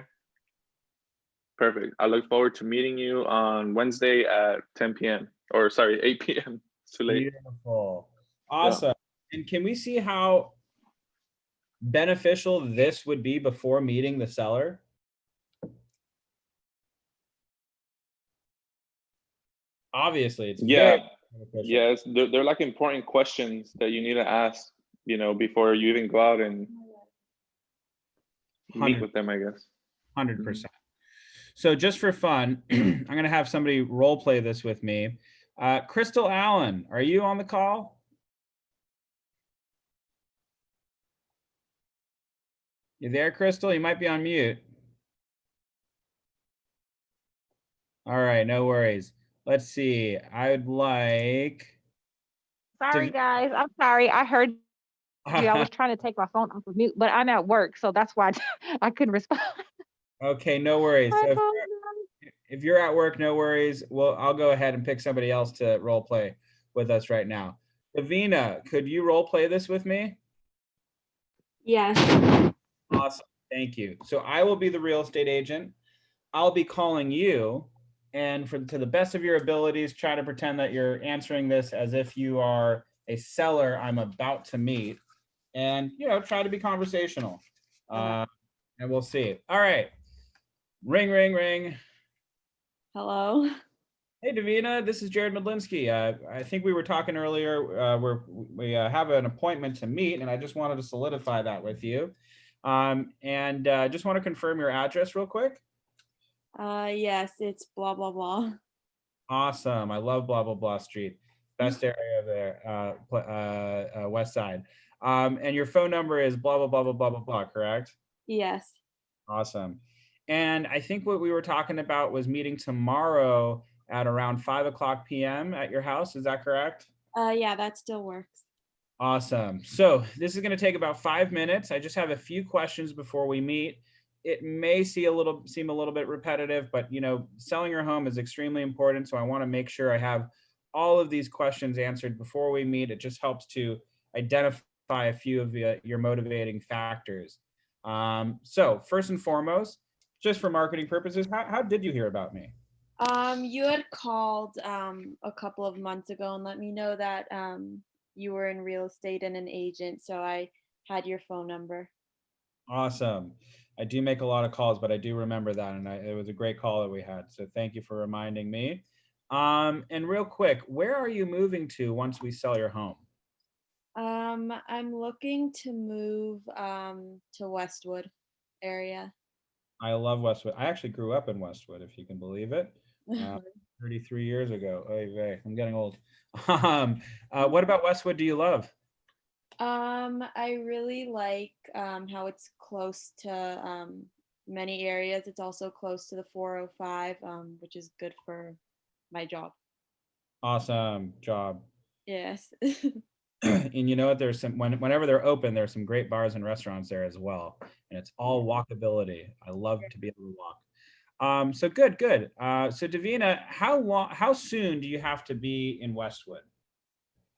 Perfect. I look forward to meeting you on Wednesday at 10 p.m. or sorry, 8 p.m. It's too late. Beautiful. Awesome. Yeah. And can we see how beneficial this would be before meeting the seller? Obviously, it's yes. They're like important questions that you need to ask, before you even go out and meet with them, I guess. 100%. So just for fun, I'm going to have somebody role play this with me. Crystal Allen, are you on the call? You there, Crystal? You might be on mute. All right, no worries. Let's see. I would like. Sorry, guys. I'm sorry. I heard you. I was trying to take my phone off of mute, but I'm at work, so that's why I couldn't respond. Okay, no worries. So if you're at work, no worries. Well, I'll go ahead and pick somebody else to role play with us right now. Davina, could you role play this with me? Yes. Awesome. Thank you. So I will be the real estate agent. I'll be calling you, and to the best of your abilities, try to pretend that you're answering this as if you are a seller I'm about to meet, and try to be conversational. And we'll see. All right. Ring, ring, ring. Hello. Hey, Davina, this is Jared Medlinski. I think we were talking earlier. We have an appointment to meet, and I just wanted to solidify that with you. And just want to confirm your address real quick. Yes, it's blah, blah, blah. Awesome. I love blah, blah, blah street. Best area there, West Side. And your phone number is blah, blah, blah, blah, blah, blah, blah, correct? Yes. Awesome. And I think what we were talking about was meeting tomorrow at around 5:00 p.m. at your house. Is that correct? Yeah, that still works. Awesome. So this is going to take about 5 minutes. I just have a few questions before we meet. It may seem a little bit repetitive, but selling your home is extremely important. So I want to make sure I have all of these questions answered before we meet. It just helps to identify a few of your motivating factors. So first and foremost, just for marketing purposes, how did you hear about me? You had called a couple of months ago and let me know that you were in real estate and an agent, so I had your phone number. Awesome. I do make a lot of calls, but I do remember that, and it was a great call that we had. So thank you for reminding me. And real quick, where are you moving to once we sell your home? I'm looking to move to Westwood area. I love Westwood. I actually grew up in Westwood, if you can believe it. 33 years ago. I'm getting old. What about Westwood do you love? I really like how it's close to many areas. It's also close to the 405, which is good for my job. Awesome job. Yes. And you know what? There's whenever they're open, there's some great bars and restaurants there as well. And it's all walkability. I love to be able to walk. So good. So Davina, how soon do you have to be in Westwood?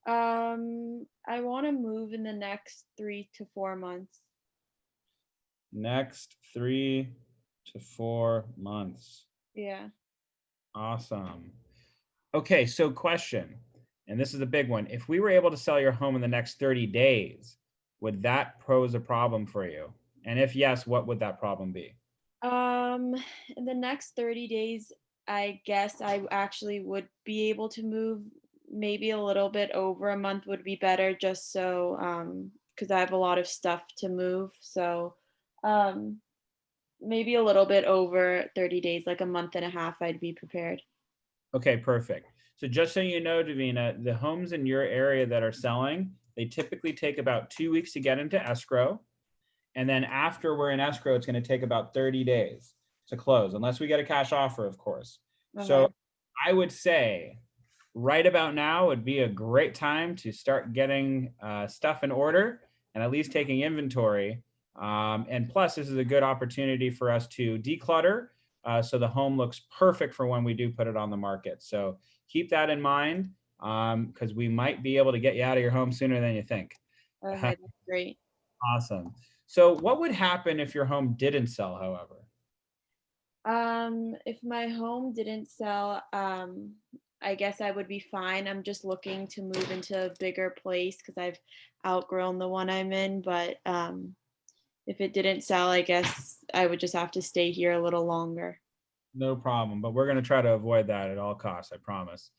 I want to move in the next 3 to 4 months. Next 3 to 4 months. Yeah. Awesome. Okay, so question, and this is a big one. If we were able to sell your home in the next 30 days, would that pose a problem for you? And if yes, what would that problem be? In the next 30 days, I guess I actually would be able to move. Maybe a little bit over a month would be better, just so because I have a lot of stuff to move. So maybe a little bit over 30 days, like a month and a half, I'd be prepared. Okay, perfect. So just so you know, Davina, the homes in your area that are selling, they typically take about 2 weeks to get into escrow. And then after we're in escrow, it's going to take about 30 days to close, unless we get a cash offer, of course. Okay. So I would say right about now would be a great time to start getting stuff in order and at least taking inventory. And plus, this is a good opportunity for us to declutter so the home looks perfect for when we do put it on the market. So keep that in mind because we might be able to get you out of your home sooner than you think. Okay, that's great. Awesome. So what would happen if your home didn't sell, however? If my home didn't sell, I guess I would be fine. I'm just looking to move into a bigger place because I've outgrown the one I'm in. But if it didn't sell, I guess I would just have to stay here a little longer. No problem. But we're going to try to avoid that at all costs, I promise.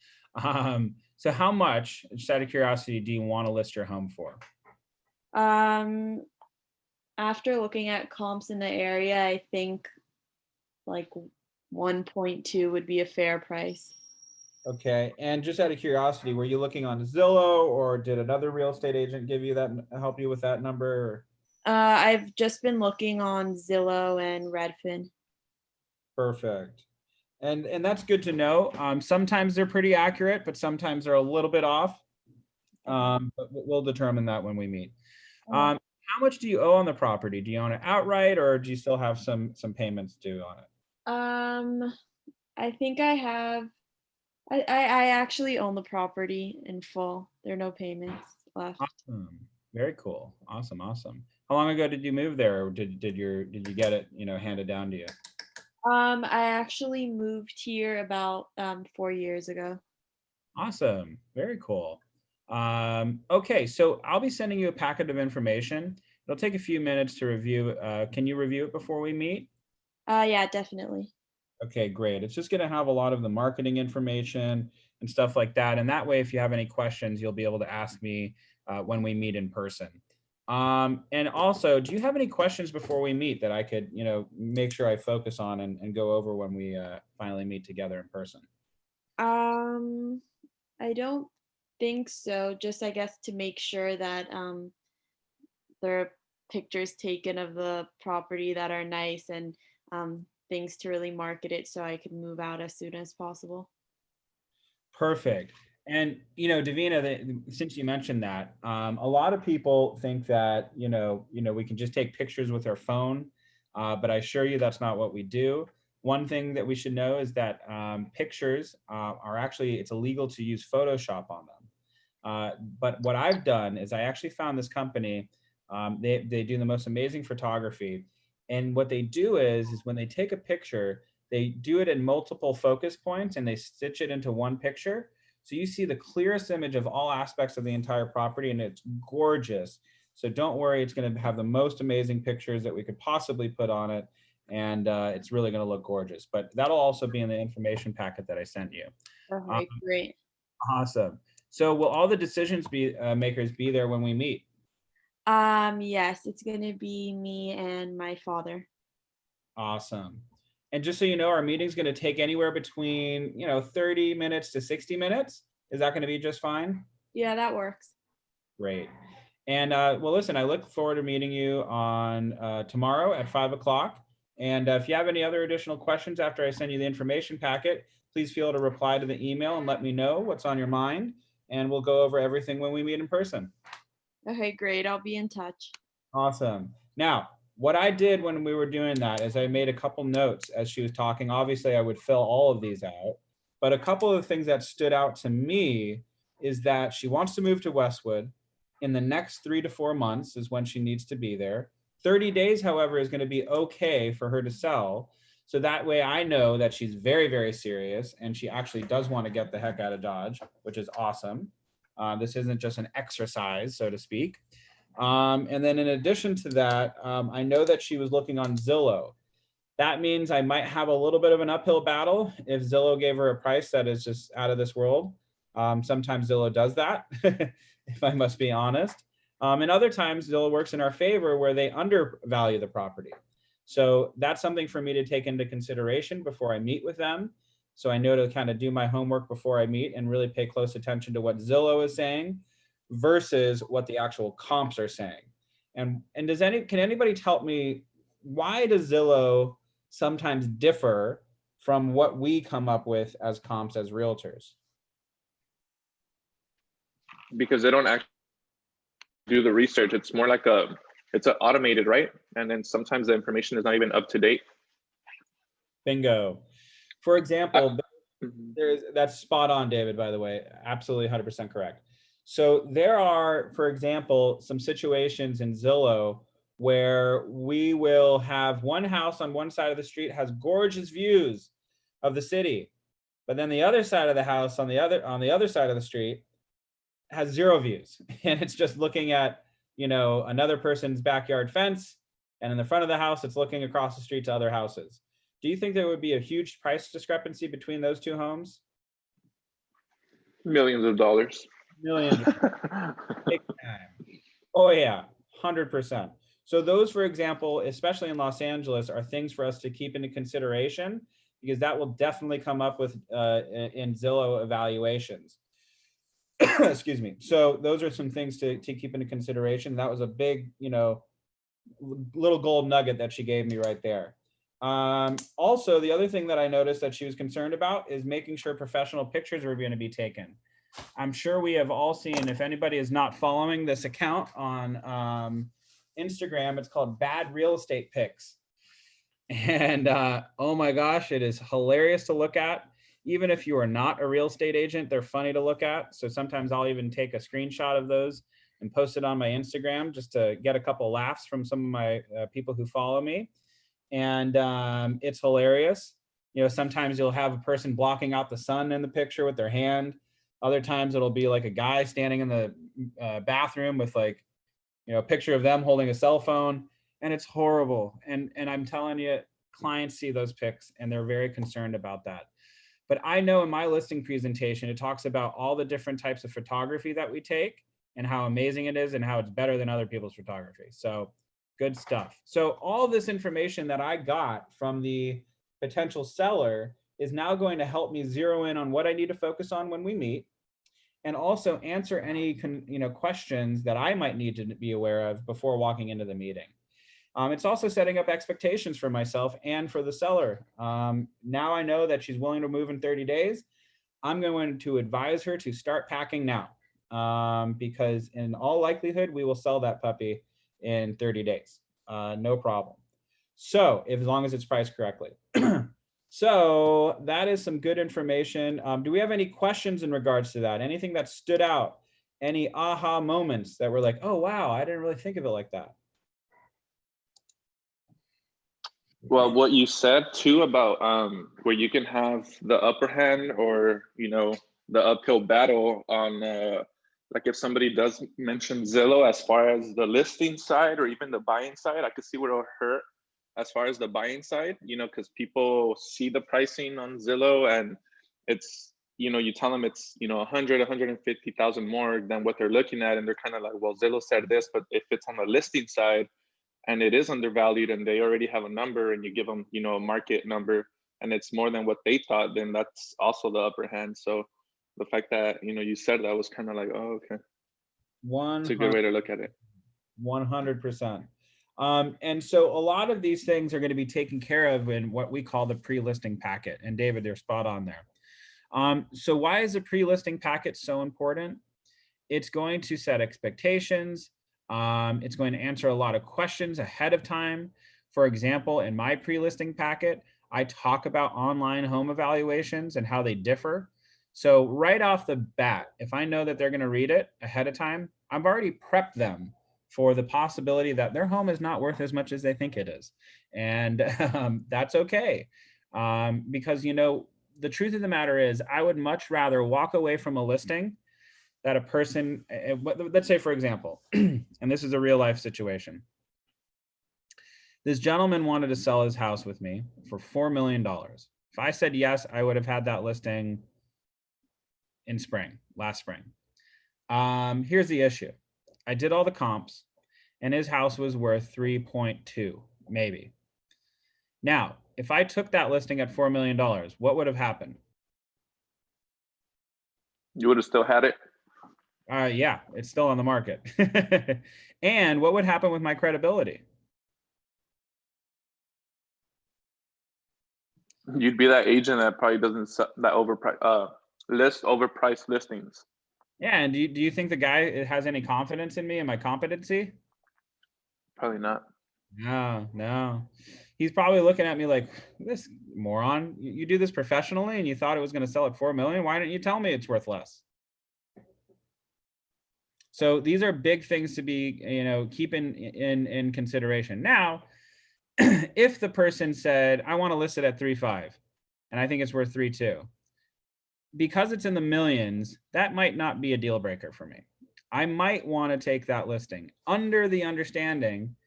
So how much, just out of curiosity, do you want to list your home for? After looking at comps in the area, I think like 1.2 would be a fair price. Okay, and just out of curiosity, were you looking on Zillow or did another real estate agent give you that, help you with that number? I've just been looking on Zillow and Redfin. Perfect. And that's good to know. Sometimes they're pretty accurate, but sometimes they're a little bit off. But we'll determine that when we meet. How much do you owe on the property? Do you own it outright, or do you still have some payments due on it? I think I have. I actually own the property in full. There are no payments left. Awesome. Very cool. Awesome. Awesome. How long ago did you move there? Or did you get it, handed down to you? I actually moved here about 4 years ago. Awesome. Very cool. Okay, so I'll be sending you a packet of information. It'll take a few minutes to review. Can you review it before we meet? Yeah, definitely. Okay, great. It's just going to have a lot of the marketing information and stuff like that. And that way, if you have any questions, you'll be able to ask me when we meet in person. And also, do you have any questions before we meet that I could, make sure I focus on and go over when we finally meet together in person? I don't think so. Just, I guess, to make sure that there are pictures taken of the property that are nice and things to really market it so I could move out as soon as possible. Perfect. And, Davina, since you mentioned that, a lot of people think that, we can just take pictures with our phone, but I assure you that's not what we do. One thing that we should know is that pictures are actually, it's illegal to use Photoshop on them. But what I've done is I actually found this company, they do the most amazing photography. And what they do is when they take a picture, they do it in multiple focus points and they stitch it into one picture. So you see the clearest image of all aspects of the entire property, and it's gorgeous. So don't worry, it's going to have the most amazing pictures that we could possibly put on it. And it's really going to look gorgeous. But that'll also be in the information packet that I sent you. Okay, great. Awesome. So will all the decisions makers be there when we meet? Yes, it's going to be me and my father. Awesome. And just so you know, our meeting's going to take anywhere between, 30 minutes to 60 minutes. Is that going to be just fine? Yeah, that works. Great. And well, listen, I look forward to meeting you on tomorrow at 5 o'clock. And if you have any other additional questions after I send you the information packet, please feel to reply to the email and let me know what's on your mind. And we'll go over everything when we meet in person. Okay, great. I'll be in touch. Awesome. Now, what I did when we were doing that is I made a couple notes as she was talking. Obviously, I would fill all of these out. But a couple of things that stood out to me is that she wants to move to Westwood. In the next 3 to 4 months is when she needs to be there. 30 days, however, is going to be okay for her to sell. So that way I know that she's very, very serious and she actually does want to get the heck out of Dodge, which is awesome. This isn't just an exercise, so to speak. And then in addition to that, I know that she was looking on Zillow. That means I might have a little bit of an uphill battle if Zillow gave her a price that is just out of this world. Sometimes Zillow does that, if I must be honest. And other times Zillow works in our favor where they undervalue the property. So that's something for me to take into consideration before I meet with them. So I know to kind of do my homework before I meet and really pay close attention to what Zillow is saying versus what the actual comps are saying. And can anybody tell me, why does Zillow sometimes differ from what we come up with as comps as realtors? Because they don't actually do the research. It's more like it's automated, right? And then sometimes the information is not even up to date. Bingo. For example, that's spot on, David, by the way, absolutely 100% correct. So there are, for example, some situations in Zillow where we will have one house on one side of the street has gorgeous views of the city, but then the other side of the house on the other side of the street has zero views, and it's just looking at, another person's backyard fence, and in the front of the house, it's looking across the street to other houses. Do you think there would be a huge price discrepancy between those two homes? Millions of dollars. Millions. Big time. Oh yeah, 100%. So those, for example, especially in Los Angeles, are things for us to keep into consideration, because that will definitely come up with in Zillow evaluations. Excuse me. So those are some things to keep into consideration. That was a big, little gold nugget that she gave me right there. Also, the other thing that I noticed that she was concerned about is making sure professional pictures were going to be taken. I'm sure we have all seen, if anybody is not following this account on Instagram, it's called Bad Real Estate Pics. And oh my gosh, it is hilarious to look at. Even if you are not a real estate agent, they're funny to look at. So sometimes I'll even take a screenshot of those and post it on my Instagram just to get a couple laughs from some of my people who follow me. And it's hilarious. Sometimes you'll have a person blocking out the sun in the picture with their hand. Other times it'll be like a guy standing in the bathroom with a picture of them holding a cell phone, and it's horrible. And I'm telling you, clients see those pics and they're very concerned about that. But I know in my listing presentation, it talks about all the different types of photography that we take and how amazing it is and how it's better than other people's photography. So good stuff. So all this information that I got from the potential seller is now going to help me zero in on what I need to focus on when we meet, and also answer any questions that I might need to be aware of before walking into the meeting. It's also setting up expectations for myself and for the seller. Now I know that she's willing to move in 30 days. I'm going to advise her to start packing now, because in all likelihood, we will sell that puppy in 30 days. No problem. So as long as it's priced correctly. So that is some good information. Do we have any questions in regards to that? Anything that stood out? Any aha moments that were like, oh, wow, I didn't really think of it like that? Well, what you said too about where you can have the upper hand or, the uphill battle on, like if somebody does mention Zillow as far as the listing side or even the buying side, I could see where it'll hurt as far as the buying side, because people see the pricing on Zillow and it's, you tell them it's, 100, 150,000 more than what they're looking at. And they're kind of like, well, Zillow said this, but if it's on the listing side, and it is undervalued and they already have a number and you give them, a market number and it's more than what they thought, then that's also the upper hand. So the fact that, you said that was kind of like, oh, okay. It's a good way to look at it. 100%. And so a lot of these things are going to be taken care of in what we call the pre-listing packet. And David, they're spot on there. So why is a pre-listing packet so important? It's going to set expectations. It's going to answer a lot of questions ahead of time. For example, in my pre-listing packet, I talk about online home evaluations and how they differ. So right off the bat, if I know that they're going to read it ahead of time, I've already prepped them for the possibility that their home is not worth as much as they think it is. And that's okay. Because, the truth of the matter is I would much rather walk away from a listing that a person, let's say for example, and this is a real life situation. This gentleman wanted to sell his house with me for $4 million. If I said yes, I would have had that listing in last spring. Here's the issue. I did all the comps and his house was worth 3.2, maybe. Now, if I took that listing at $4 million, what would have happened? You would have still had it? Yeah, it's still on the market. And what would happen with my credibility? You'd be that agent that probably doesn't list overpriced listings. Yeah, and do you think the guy has any confidence in me and my competency? Probably not. No. He's probably looking at me like, this moron, you do this professionally and you thought it was going to sell at 4 million. Why didn't you tell me it's worth less? So these are big things to be, keep in consideration. Now, if the person said, I want to list it at 3.5 and I think it's worth 3.2, because it's in the millions, that might not be a deal breaker for me. I might want to take that listing under the understanding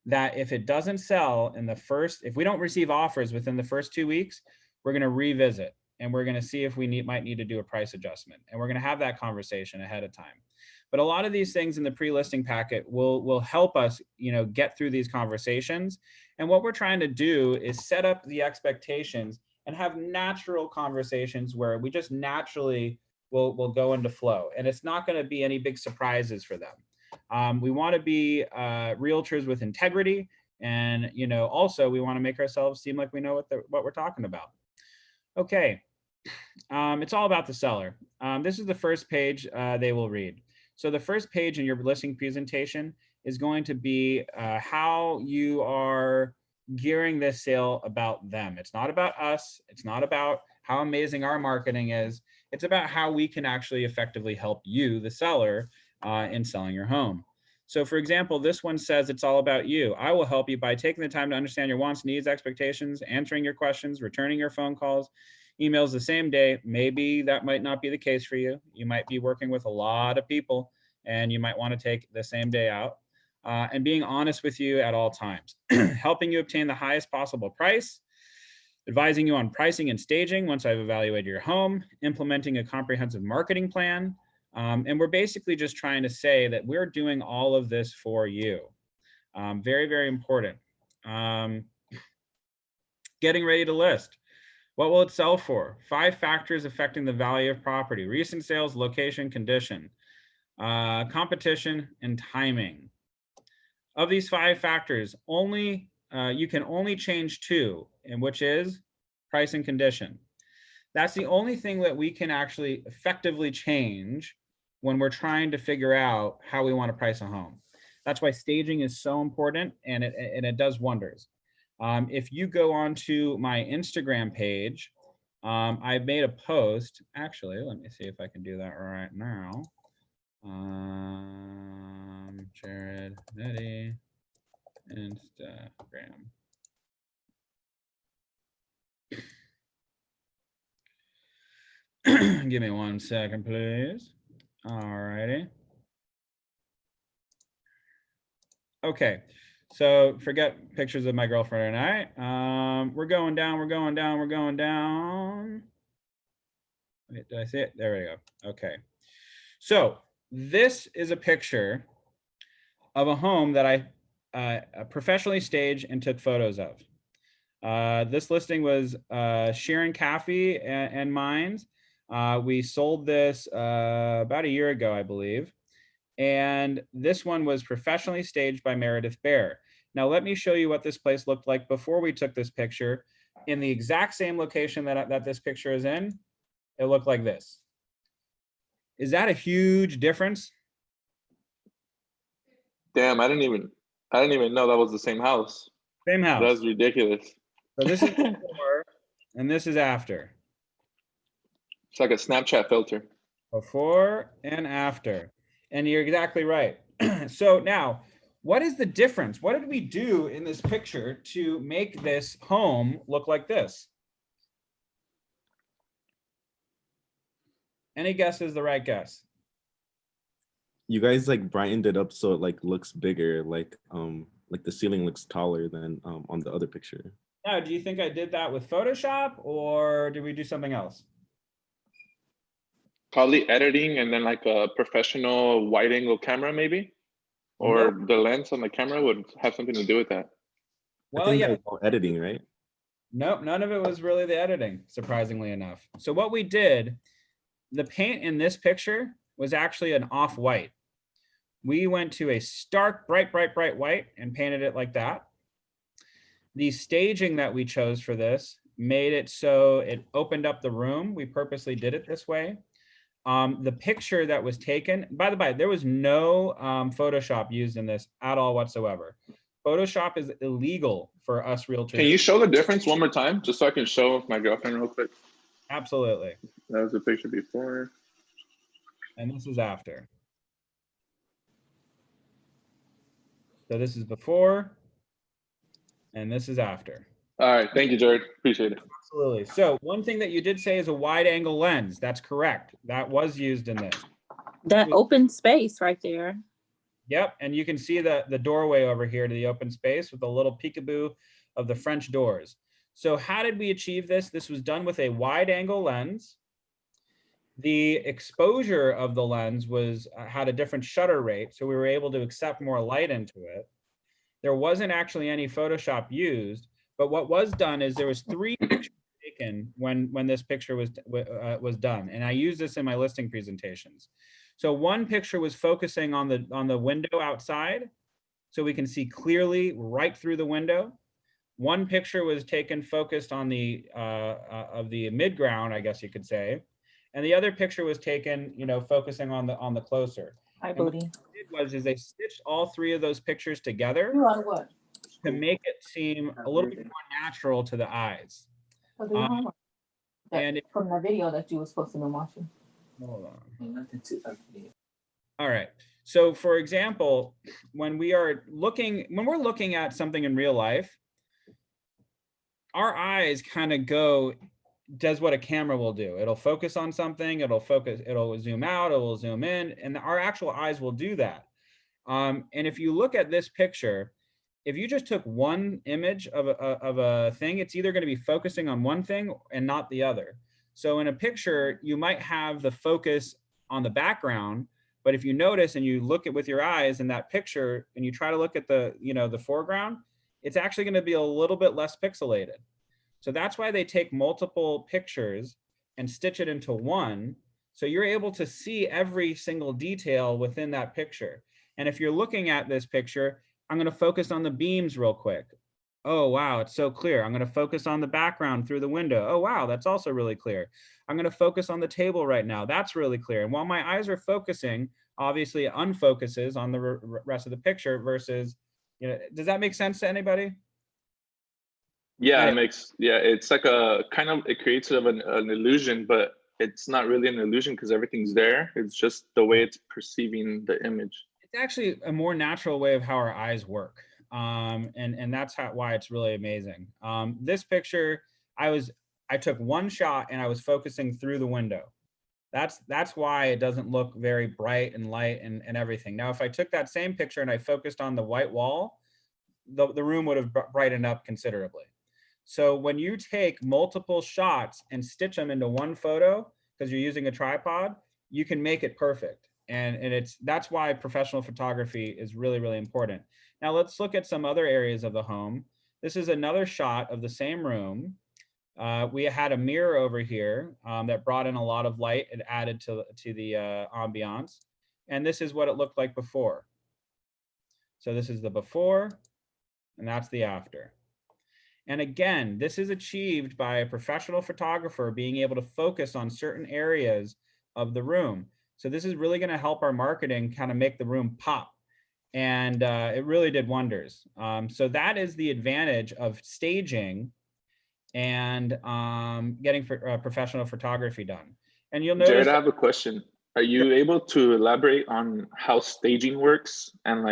that if it doesn't sell if we don't receive offers within the first 2 weeks, we're going to revisit and we're going to see if we might need to do a price adjustment. And we're going to have that conversation ahead of time. But a lot of these things in the pre-listing packet will help us, get through these conversations. And what we're trying to do is set up the expectations and have natural conversations where we just naturally will go into flow. And it's not going to be any big surprises for them. We want to be realtors with integrity. And, you know, also we want to make ourselves seem like we know what we're talking about. Okay. It's all about the seller. This is the first page they will read. So the first page in your listing presentation is going to be how you are gearing this sale about them. It's not about us. It's not about how amazing our marketing is. It's about how we can actually effectively help you, the seller, in selling your home. So for example, this one says it's all about you. I will help you by taking the time to understand your wants, needs, expectations, answering your questions, returning your phone calls, emails the same day. Maybe that might not be the case for you. You might be working with a lot of people and you might want to take the same day out. And being honest with you at all times, helping you obtain the highest possible price, advising you on pricing and staging once I've evaluated your home, implementing a comprehensive marketing plan. And we're basically just trying to say that we're doing all of this for you. Very, very important. Getting ready to list. What will it sell for? 5 factors affecting the value of property: recent sales, location, condition, competition, and timing. Of these 5 factors, you can only change 2, and which is price and condition. That's the only thing that we can actually effectively change when we're trying to figure out how we want to price a home. That's why staging is so important, and it does wonders. If you go onto my Instagram page, I made a post. Actually, let me see if I can do that right now. Jared Nettie, Instagram. Give me 1 second, please. All righty. Okay, so forget pictures of my girlfriend and I. We're going down, we're going down, we're going down. Wait, did I see it? There we go. Okay. So this is a picture of a home that I professionally staged and took photos of. This listing was Sharon Caffey and mine's. We sold this about a year ago, I believe. And this one was professionally staged by Meredith Bear. Now, let me show you what this place looked like before we took this picture. In the exact same location that this picture is in, it looked like this. Is that a huge difference? Damn, I didn't even know that was the same house. Same house. That's ridiculous. So this is before and this is after. It's like a Snapchat filter. Before and after. And you're exactly right. So now, what is the difference? What did we do in this picture to make this home look like this? Any guess is the right guess. You guys like brightened it up so it like looks bigger, like the ceiling looks taller than on the other picture. Now, do you think I did that with Photoshop or did we do something else? Probably editing and then like a professional wide angle camera maybe, or the lens on the camera would have something to do with that. Well, yeah. Editing, right? Nope, none of it was really the editing, surprisingly enough. So what we did, the paint in this picture was actually an off-white. We went to a stark, bright white and painted it like that. The staging that we chose for this made it so it opened up the room. We purposely did it this way. The picture that was taken, by the way, there was no Photoshop used in this at all whatsoever. Photoshop is illegal for us realtors. Can you show the difference one more time, just so I can show my girlfriend real quick? Absolutely. That was the picture before. And this is after. So this is before, and this is after. All right, thank you, Jared. Appreciate it. Absolutely. So one thing that you did say is a wide angle lens. That's correct. That was used in this. That open space right there. Yep, and you can see the doorway over here to the open space with a little peekaboo of the French doors. So how did we achieve this? This was done with a wide angle lens. The exposure of the lens had a different shutter rate, so we were able to accept more light into it. There wasn't actually any Photoshop used, but what was done is there was 3 pictures taken taken when this picture was done, and I use this in my listing presentations. So one picture was focusing on the window outside, so we can see clearly right through the window. One picture was taken focused on the of the mid-ground, I guess you could say, and the other picture was taken, focusing on the closer. Hi, And what Bodhi. they did is they stitched all three of those pictures together You on what? to make it seem a little bit more natural to the eyes. For the homework. And it, From the video that you were supposed to be watching. hold on. All right. So for example, when we're looking at something in real life, our eyes kind of does what a camera will do. It'll focus on something, it'll zoom out, it will zoom in, and our actual eyes will do that. And if you look at this picture, if you just took one image of a thing, it's either going to be focusing on one thing and not the other. So in a picture, you might have the focus on the background, but if you notice and you look at with your eyes in that picture and you try to look at the foreground, it's actually going to be a little bit less pixelated. So that's why they take multiple pictures and stitch it into one. So you're able to see every single detail within that picture. And if you're looking at this picture, I'm going to focus on the beams real quick. Oh, wow, it's so clear. I'm going to focus on the background through the window. Oh, wow, that's also really clear. I'm going to focus on the table right now. That's really clear. And while my eyes are focusing, obviously it unfocuses on the rest of the picture versus, does that make sense to anybody? Yeah, it's like it creates sort of an illusion, but it's not really an illusion because everything's there. It's just the way it's perceiving the image. It's actually a more natural way of how our eyes work. And that's why it's really amazing. This picture, I took one shot and I was focusing through the window. That's why it doesn't look very bright and light and everything. Now, if I took that same picture and I focused on the white wall, the room would have brightened up considerably. So when you take multiple shots and stitch them into one photo, because you're using a tripod, you can make it perfect. And that's why professional photography is really, really important. Now let's look at some other areas of the home. This is another shot of the same room. We had a mirror over here that brought in a lot of light and added to the ambiance. And this is what it looked like before. So this is the before, and that's the after. And again, this is achieved by a professional photographer being able to focus on certain areas of the room. So this is really going to help our marketing kind of make the room pop. And it really did wonders. So that is the advantage of staging and getting professional photography done. And you'll notice— Jared, I have a question. Are you able to elaborate on how staging works and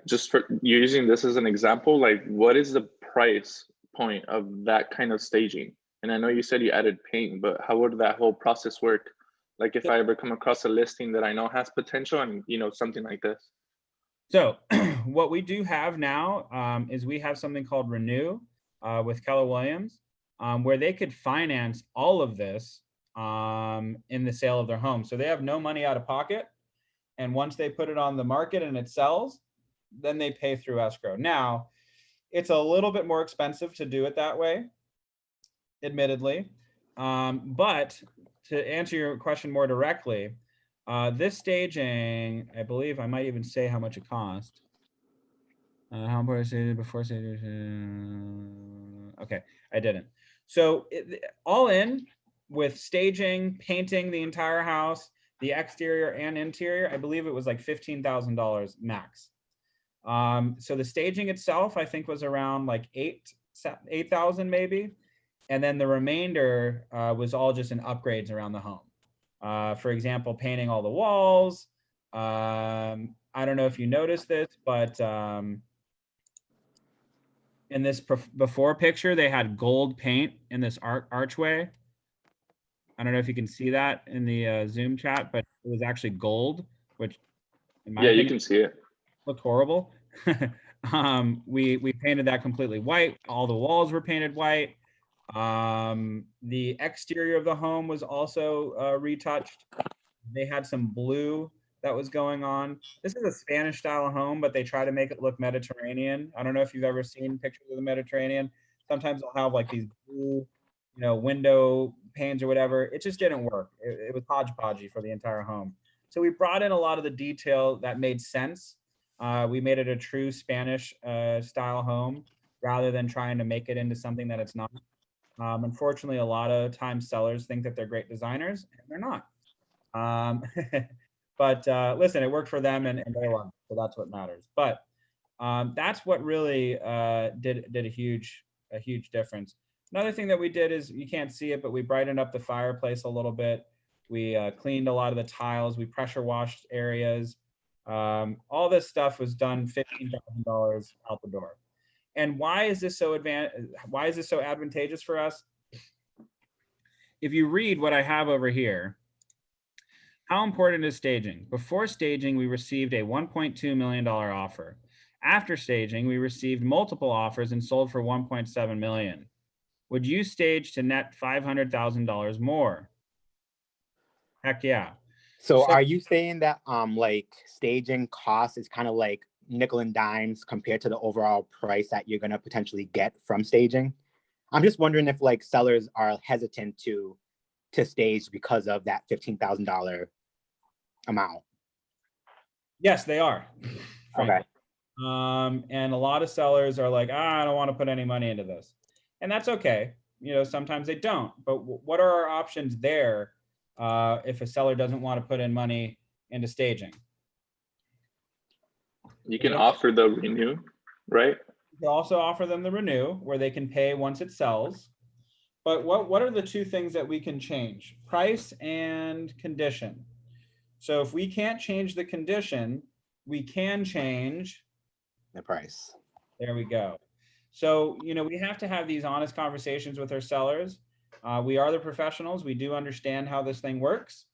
just for using this as an example, what is the price point of that kind of staging? And I know you said you added paint, but how would that whole process work? Like if I ever come across a listing that I know has potential and something like this. So what we do have now is we have something called Renew with Keller Williams, where they could finance all of this in the sale of their home. So they have no money out of pocket. And once they put it on the market and it sells, then they pay through escrow. Now, it's a little bit more expensive to do it that way, admittedly. But to answer your question more directly, this staging, I believe I might even say how much it cost. How much I stated before staging? Okay, I didn't. So all in with staging, painting the entire house, the exterior and interior, I believe it was like $15,000 max. So the staging itself, I think, was around like 8,000 maybe. And then the remainder was all just in upgrades around the home. For example, painting all the walls. I don't know if you noticed this, but in this before picture, they had gold paint in this archway. I don't know if you can see that in the Zoom chat, but it was actually gold, which in my opinion, you can see it. Looked horrible. We painted that completely white. All the walls were painted white. The exterior of the home was also retouched. They had some blue that was going on. This is a Spanish style home, but they try to make it look Mediterranean. I don't know if you've ever seen pictures of the Mediterranean. Sometimes they'll have like these blue window panes or whatever. It just didn't work. It was hodgepodgey for the entire home. So we brought in a lot of the detail that made sense. We made it a true Spanish style home rather than trying to make it into something that it's not. Unfortunately, a lot of times sellers think that they're great designers and they're not. But listen, it worked for them and they love it, so that's what matters. But that's what really did a huge difference. Another thing that we did is, you can't see it, but we brightened up the fireplace a little bit. We cleaned a lot of the tiles. We pressure washed areas. All this stuff was done $15,000 out the door. And why is this so advantageous for us? If you read what I have over here, how important is staging? Before staging, we received a $1.2 million offer. After staging, we received multiple offers and sold for $1.7 million. Would you stage to net $500,000 more? Heck yeah. So are you saying that like staging cost is kind of like nickel and dimes compared to the overall price that you're going to potentially get from staging? I'm just wondering if like sellers are hesitant to stage because of that $15,000 amount. Yes, they are. Okay. And a lot of sellers are like, I don't want to put any money into this. And that's okay. Sometimes they don't. But what are our options there if a seller doesn't want to put in money into staging? You can offer the renew, right? We also offer them the renew, where they can pay once it sells. But what are the two things that we can change? Price and condition. So if we can't change the condition, we can change the price. There we go. So, we have to have these honest conversations with our sellers. We are the professionals. We do understand how this thing works.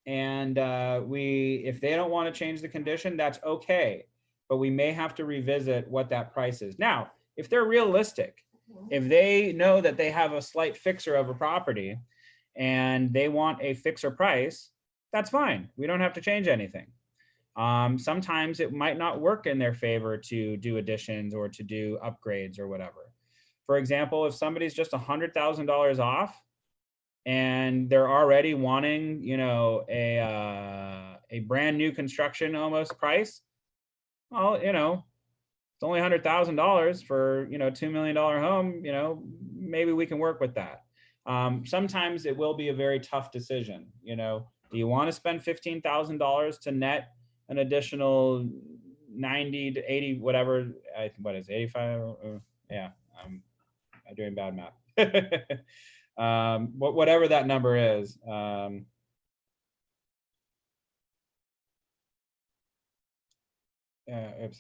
And if they don't want to change the condition, that's okay. But we may have to revisit what that price is. Now, if they're realistic, if they know that they have a slight fixer of a property and they want a fixer price, that's fine. We don't have to change anything. Sometimes it might not work in their favor to do additions or to do upgrades or whatever. For example, if somebody's just $100,000 off and they're already wanting, a brand new construction almost price, well, it's only $100,000 for, $2 million home, maybe we can work with that. Sometimes it will be a very tough decision. Do you want to spend $15,000 to net an additional 90 to 80, whatever, what is it, 85? Yeah, I'm doing bad math. Whatever that number is.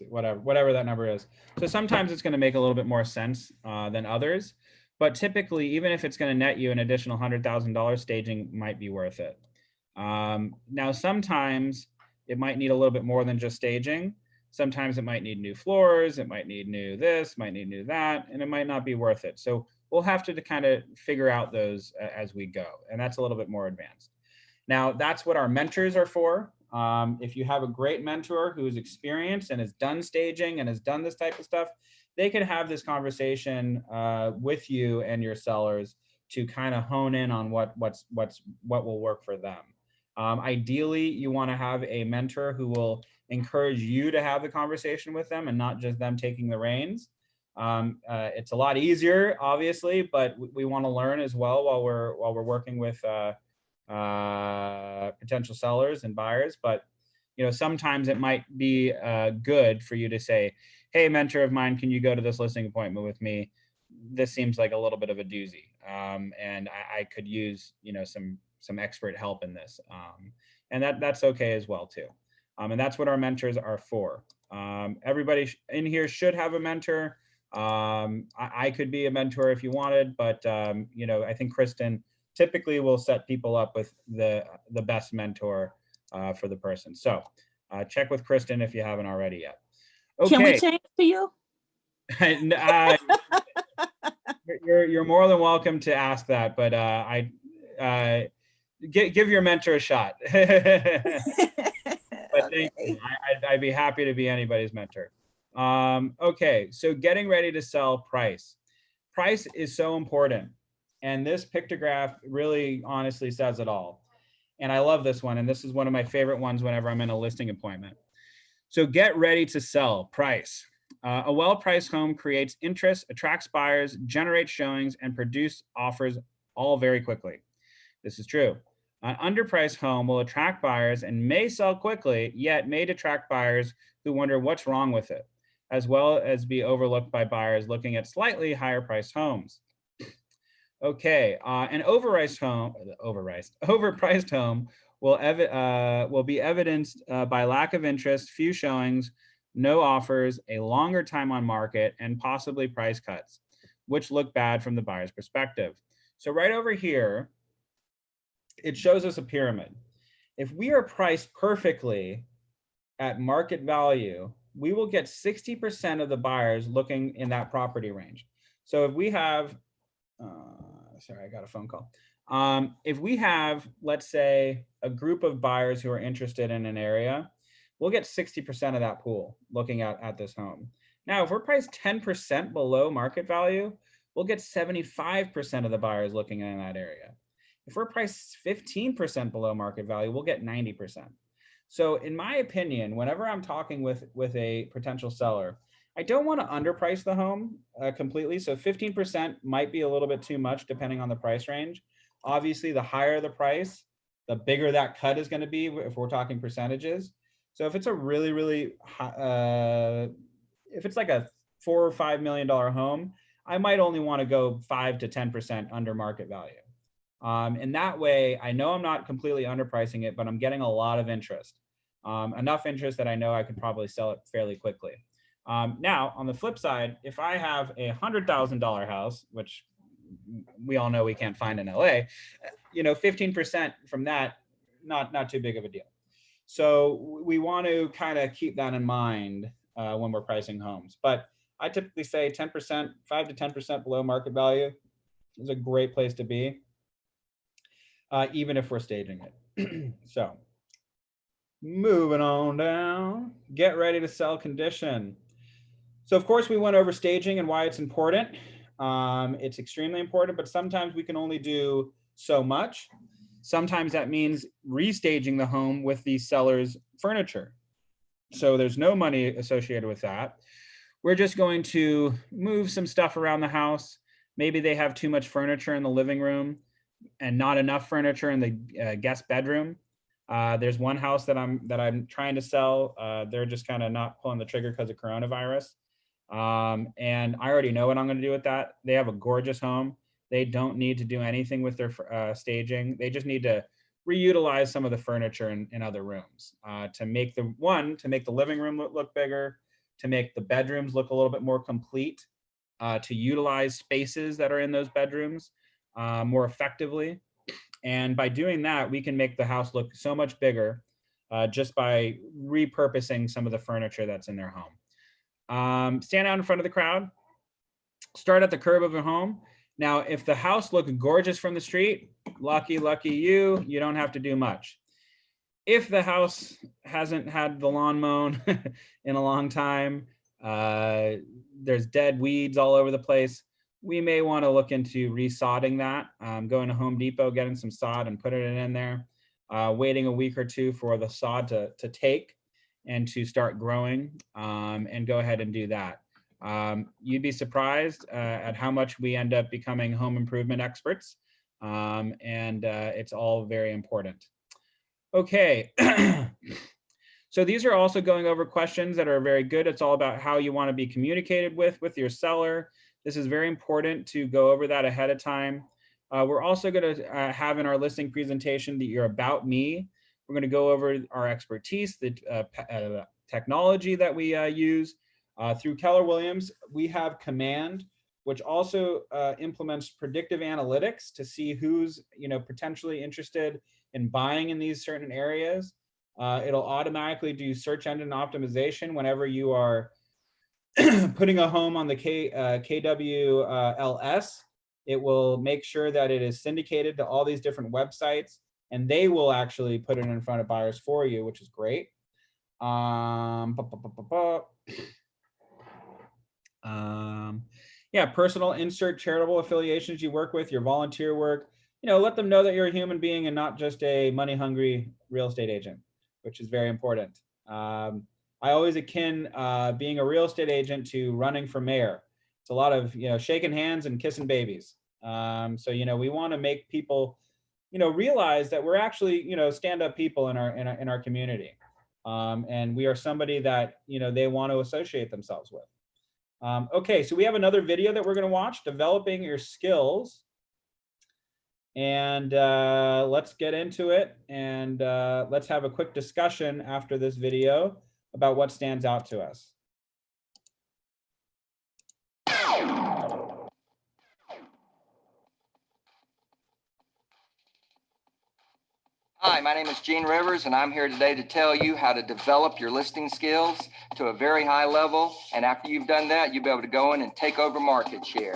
Whatever that number is. So sometimes it's going to make a little bit more sense than others, but typically, even if it's going to net you an additional $100,000, staging might be worth it. Now, sometimes it might need a little bit more than just staging. Sometimes it might need new floors, it might need new this, might need new that, and it might not be worth it. So we'll have to kind of figure out those as we go, and that's a little bit more advanced. Now, that's what our mentors are for. If you have a great mentor who is experienced and has done staging and has done this type of stuff, they can have this conversation with you and your sellers to kind of hone in on what will work for them. Ideally, you want to have a mentor who will encourage you to have the conversation with them and not just them taking the reins. It's a lot easier, obviously, but we want to learn as well while we're working with potential sellers and buyers. But sometimes it might be good for you to say, hey, mentor of mine, can you go to this listing appointment with me? This seems like a little bit of a doozy, and I could use some expert help in this, and that's okay as well too. And that's what our mentors are for. Everybody in here should have a mentor. I could be a mentor if you wanted, but I think Kristen typically will set people up with the best mentor for the person. So check with Kristen if you haven't already yet. Okay. Can we change to you? You're more than welcome to ask that, but give your mentor a shot. But thank you. I'd be happy to be anybody's mentor. Okay, so getting ready to sell, price. Price is so important. And this pictograph really honestly says it all. And I love this one. And this is one of my favorite ones whenever I'm in a listing appointment. So get ready to sell. Price. A well-priced home creates interest, attracts buyers, generates showings, and produce offers all very quickly. This is true. An underpriced home will attract buyers and may sell quickly, yet may detract buyers who wonder what's wrong with it, as well as be overlooked by buyers looking at slightly higher priced homes. Okay, an overpriced home will be evidenced by lack of interest, few showings, no offers, a longer time on market, and possibly price cuts, which look bad from the buyer's perspective. So right over here, it shows us a pyramid. If we are priced perfectly at market value, we will get 60% of the buyers looking in that property range. So if we have, sorry, I got a phone call. If we have, let's say, a group of buyers who are interested in an area, we'll get 60% of that pool looking at this home. Now, if we're priced 10% below market value, we'll get 75% of the buyers looking in that area. If we're priced 15% below market value, we'll get 90%. So in my opinion, whenever I'm talking with a potential seller, I don't want to underprice the home completely. So 15% might be a little bit too much depending on the price range. Obviously, the higher the price, the bigger that cut is going to be if we're talking percentages. So if it's a really, really high, if it's like a $4 or $5 million home, I might only want to go 5 to 10% under market value. And that way, I know I'm not completely underpricing it, but I'm getting a lot of interest. Enough interest that I know I could probably sell it fairly quickly. Now, on the flip side, if I have a $100,000 house, which we all know we can't find in LA, 15% from that, not too big of a deal. So we want to kind of keep that in mind when we're pricing homes. But I typically say 10%, 5 to 10% below market value is a great place to be, even if we're staging it. So moving on down, get ready to sell condition. So of course we went over staging and why it's important. It's extremely important, but sometimes we can only do so much. Sometimes that means restaging the home with the seller's furniture. So there's no money associated with that. We're just going to move some stuff around the house. Maybe they have too much furniture in the living room and not enough furniture in the guest bedroom. There's one house that I'm trying to sell. They're just kind of not pulling the trigger because of coronavirus. And I already know what I'm going to do with that. They have a gorgeous home. They don't need to do anything with their staging. They just need to reutilize some of the furniture in other rooms to make the living room look bigger, to make the bedrooms look a little bit more complete, to utilize spaces that are in those bedrooms more effectively. And by doing that, we can make the house look so much bigger just by repurposing some of the furniture that's in their home. Stand out in front of the crowd, start at the curb of a home. Now, if the house looks gorgeous from the street, lucky you, you don't have to do much. If the house hasn't had the lawn mown in a long time, there's dead weeds all over the place, we may want to look into resodding that, going to Home Depot, getting some sod and putting it in there, waiting a week or two for the sod to take and to start growing, and go ahead and do that. You'd be surprised at how much we end up becoming home improvement experts, and it's all very important. Okay, so these are also going over questions that are very good. It's all about how you want to be communicated with your seller. This is very important to go over that ahead of time. We're also going to have in our listing presentation that you're about me. We're going to go over our expertise, the technology that we use. Through Keller Williams, we have Command, which also implements predictive analytics to see who's potentially interested in buying in these certain areas. It'll automatically do search engine optimization whenever you are putting a home on the KWLS. It will make sure that it is syndicated to all these different websites, and they will actually put it in front of buyers for you, which is great. Yeah, personal insert charitable affiliations you work with, your volunteer work. Let them know that you're a human being and not just a money hungry real estate agent, which is very important. I always akin being a real estate agent to running for mayor. It's a lot of shaking hands and kissing babies. So we want to make people realize that we're actually stand-up people in our community, and we are somebody that they want to associate themselves with. Okay, so we have another video that we're going to watch, developing your skills. And let's get into it, and let's have a quick discussion after this video about what stands out to us. Hi, my name is Gene Rivers, and I'm here today to tell you how to develop your listing skills to a very high level. And after you've done that, you'll be able to go in and take over market share.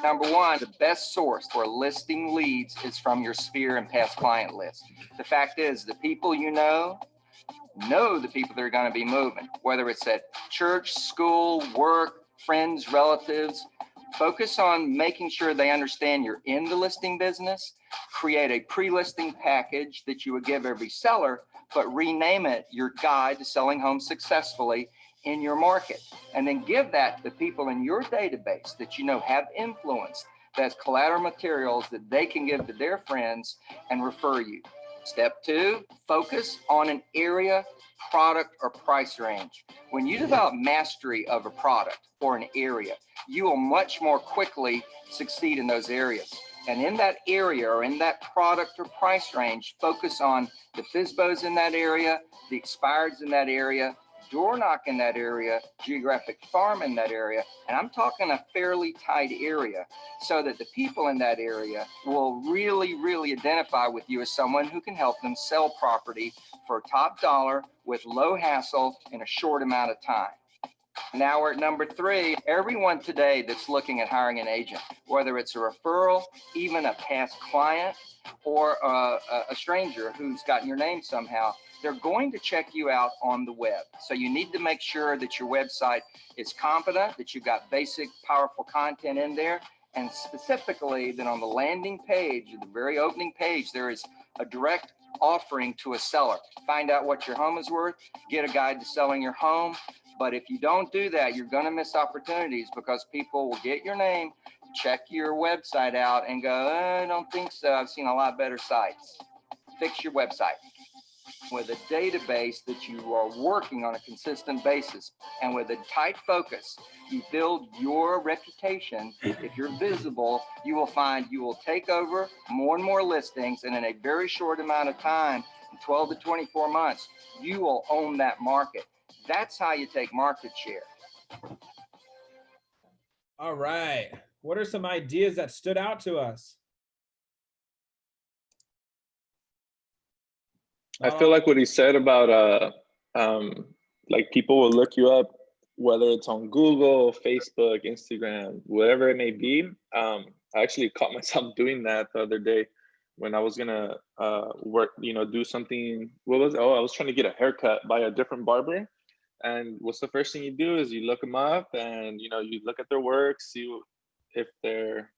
Number one, the best source for listing leads is from your sphere and past client list. The fact is, the people you know the people that are going to be moving, whether it's at church, school, work, friends, relatives. Focus on making sure they understand you're in the listing business. Create a pre-listing package that you would give every seller, but rename it your guide to selling homes successfully in your market. And then give that to the people in your database that have influence, that's collateral materials that they can give to their friends and refer you. Step two, focus on an area, product, or price range. When you develop mastery of a product or an area, you will much more quickly succeed in those areas. And in that area or in that product or price range, focus on the FSBOs in that area, the expireds in that area, door knock in that area, geographic farm in that area, and I'm talking a fairly tight area, so that the people in that area will really, really identify with you as someone who can help them sell property for top dollar with low hassle in a short amount of time. Now we're at number three. Everyone today that's looking at hiring an agent, whether it's a referral, even a past client, or a stranger who's gotten your name somehow, they're going to check you out on the web. So you need to make sure that your website is competent, that you've got basic, powerful content in there, and specifically that on the landing page, the very opening page, there is a direct offering to a seller. Find out what your home is worth, get a guide to selling your home. But if you don't do that, you're going to miss opportunities, because people will get your name, check your website out, and go, I don't think so. I've seen a lot better sites. Fix your website. With a database that you are working on a consistent basis, and with a tight focus, you build your reputation. If you're visible, you will find you will take over more and more listings, and in a very short amount of time, 12 to 24 months, you will own that market. That's how you take market share. All right. What are some ideas that stood out to us? I feel like what he said about like people will look you up, whether it's on Google, Facebook, Instagram, whatever it may be. I actually caught myself doing that the other day when I was gonna work, do something. I was trying to get a haircut by a different barber. And what's the first thing you do is you look them up, and you look at their work, see if they're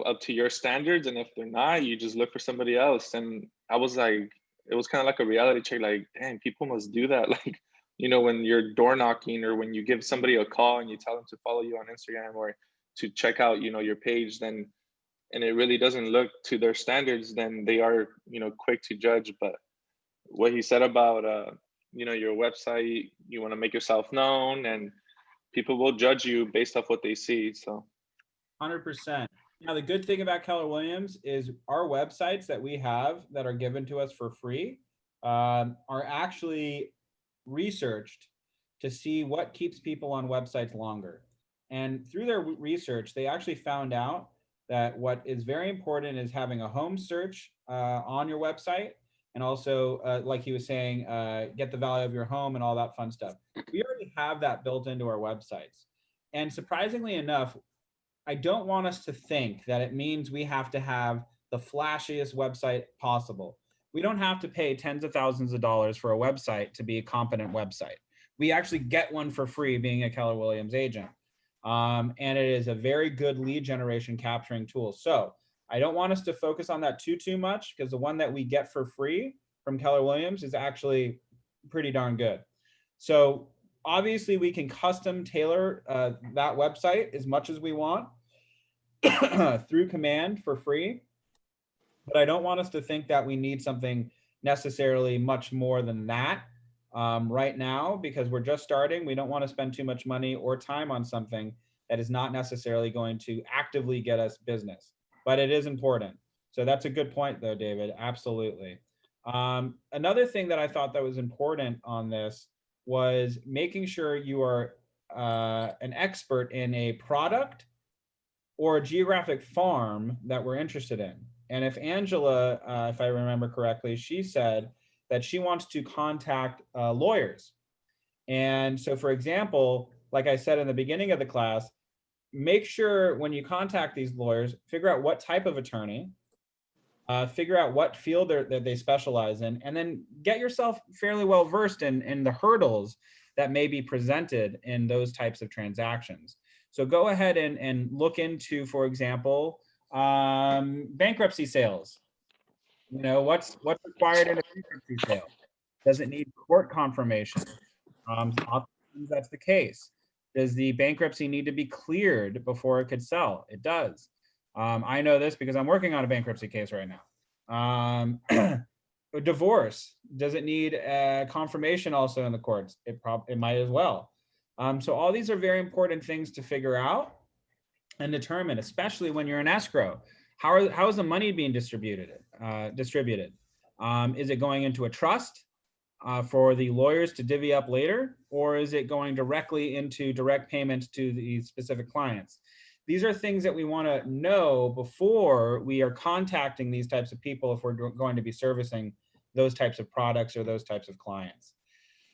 up to your standards, and if they're not, you just look for somebody else. And I was like, it was kind of like a reality check, like, dang, people must do that. Like, when you're door knocking, or when you give somebody a call and you tell them to follow you on Instagram or to check out your page, then, and it really doesn't look to their standards, then they are quick to judge. But what he said about your website, you want to make yourself known, and people will judge you based off what they see. So 100%. Now, the good thing about Keller Williams is our websites that we have that are given to us for free are actually researched to see what keeps people on websites longer. And through their research, they actually found out that what is very important is having a home search on your website. And also, like he was saying, get the value of your home and all that fun stuff. We already have that built into our websites. And surprisingly enough, I don't want us to think that it means we have to have the flashiest website possible. We don't have to pay tens of thousands of dollars for a website to be a competent website. We actually get one for free being a Keller Williams agent. And it is a very good lead generation capturing tool. So I don't want us to focus on that too much, because the one that we get for free from Keller Williams is actually pretty darn good. So obviously we can custom tailor that website as much as we want through command for free. But I don't want us to think that we need something necessarily much more than that right now, because we're just starting. We don't want to spend too much money or time on something that is not necessarily going to actively get us business, but it is important. So that's a good point though, David, absolutely. Another thing that I thought that was important on this was making sure you are an expert in a product or a geographic farm that we're interested in. And if Angela, if I remember correctly, she said that she wants to contact lawyers. And so, for example, like I said in the beginning of the class, make sure when you contact these lawyers, figure out what type of attorney, figure out what field that they specialize in, and then get yourself fairly well versed in the hurdles that may be presented in those types of transactions. So go ahead and look into, for example, bankruptcy sales. You know, what's required in a bankruptcy sale? Does it need court confirmation? Often that's the case. Does the bankruptcy need to be cleared before it could sell? It does. I know this because I'm working on a bankruptcy case right now. A divorce, does it need confirmation also in the courts? It might as well. So all these are very important things to figure out and determine, especially when you're in escrow. How is the money being distributed? Is it going into a trust for the lawyers to divvy up later, or is it going directly into direct payments to the specific clients? These are things that we want to know before we are contacting these types of people if we're going to be servicing those types of products or those types of clients.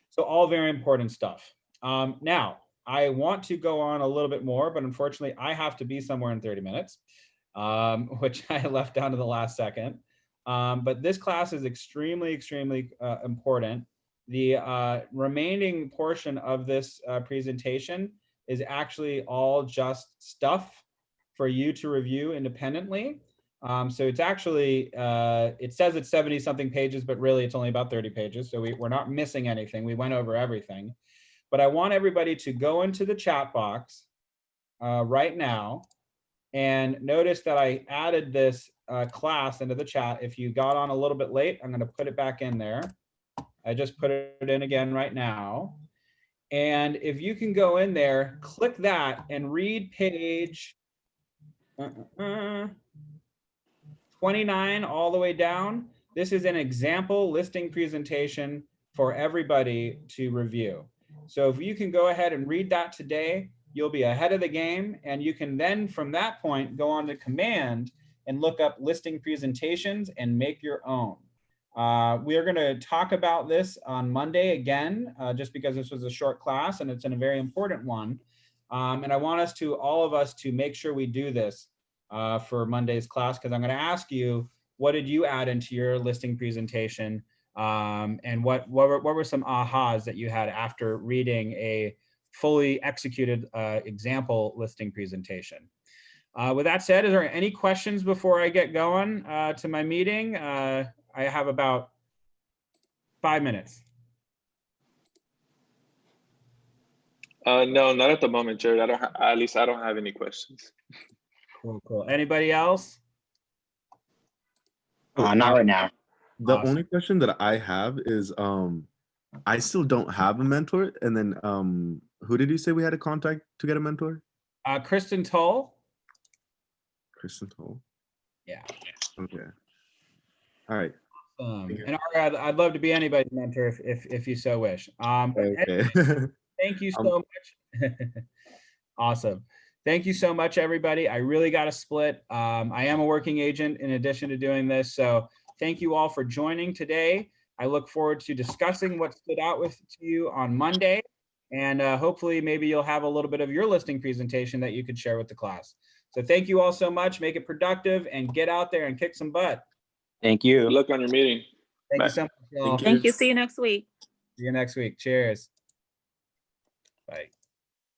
So all very important stuff. Now, I want to go on a little bit more, but unfortunately I have to be somewhere in 30 minutes, which I left down to the last second. But this class is extremely important. The remaining portion of this presentation is actually all just stuff for you to review independently. So it's actually, it says it's 70 something pages, but really it's only about 30 pages. So we're not missing anything. We went over everything. But I want everybody to go into the chat box right now and notice that I added this class into the chat. If you got on a little bit late, I'm going to put it back in there. I just put it in again right now. And if you can go in there, click that and read page 29 all the way down. This is an example listing presentation for everybody to review. So if you can go ahead and read that today, you'll be ahead of the game, and you can then from that point go on to command and look up listing presentations and make your own. We are going to talk about this on Monday again, just because this was a short class and it's a very important one. And I want all of us to make sure we do this for Monday's class, because I'm going to ask you, what did you add into your listing presentation? And what were some ahas that you had after reading a fully executed example listing presentation? With that said, is there any questions before I get going to my meeting? I have about 5 minutes. No, not at the moment, Jared. At least I don't have any questions. Cool. Anybody else? Not right now. The Awesome. only question that I have is, I still don't have a mentor. And then who did you say we had to contact to get a mentor? Kristen Toll. Kristen Toll. Yeah. Okay. All right. And I'd love to be anybody's mentor if you so wish. Okay. Thank you so much. Awesome. Thank you so much, everybody. I really got to split. I am a working agent in addition to doing this. So thank you all for joining today. I look forward to discussing what stood out to you on Monday. And hopefully maybe you'll have a little bit of your listing presentation that you could share with the class. So thank you all so much. Make it productive and get out there and kick some butt. Thank you. Good luck on your meeting. Thank Bye. you so much, y'all. Thank you. See you next week. See you next week. Cheers. Bye.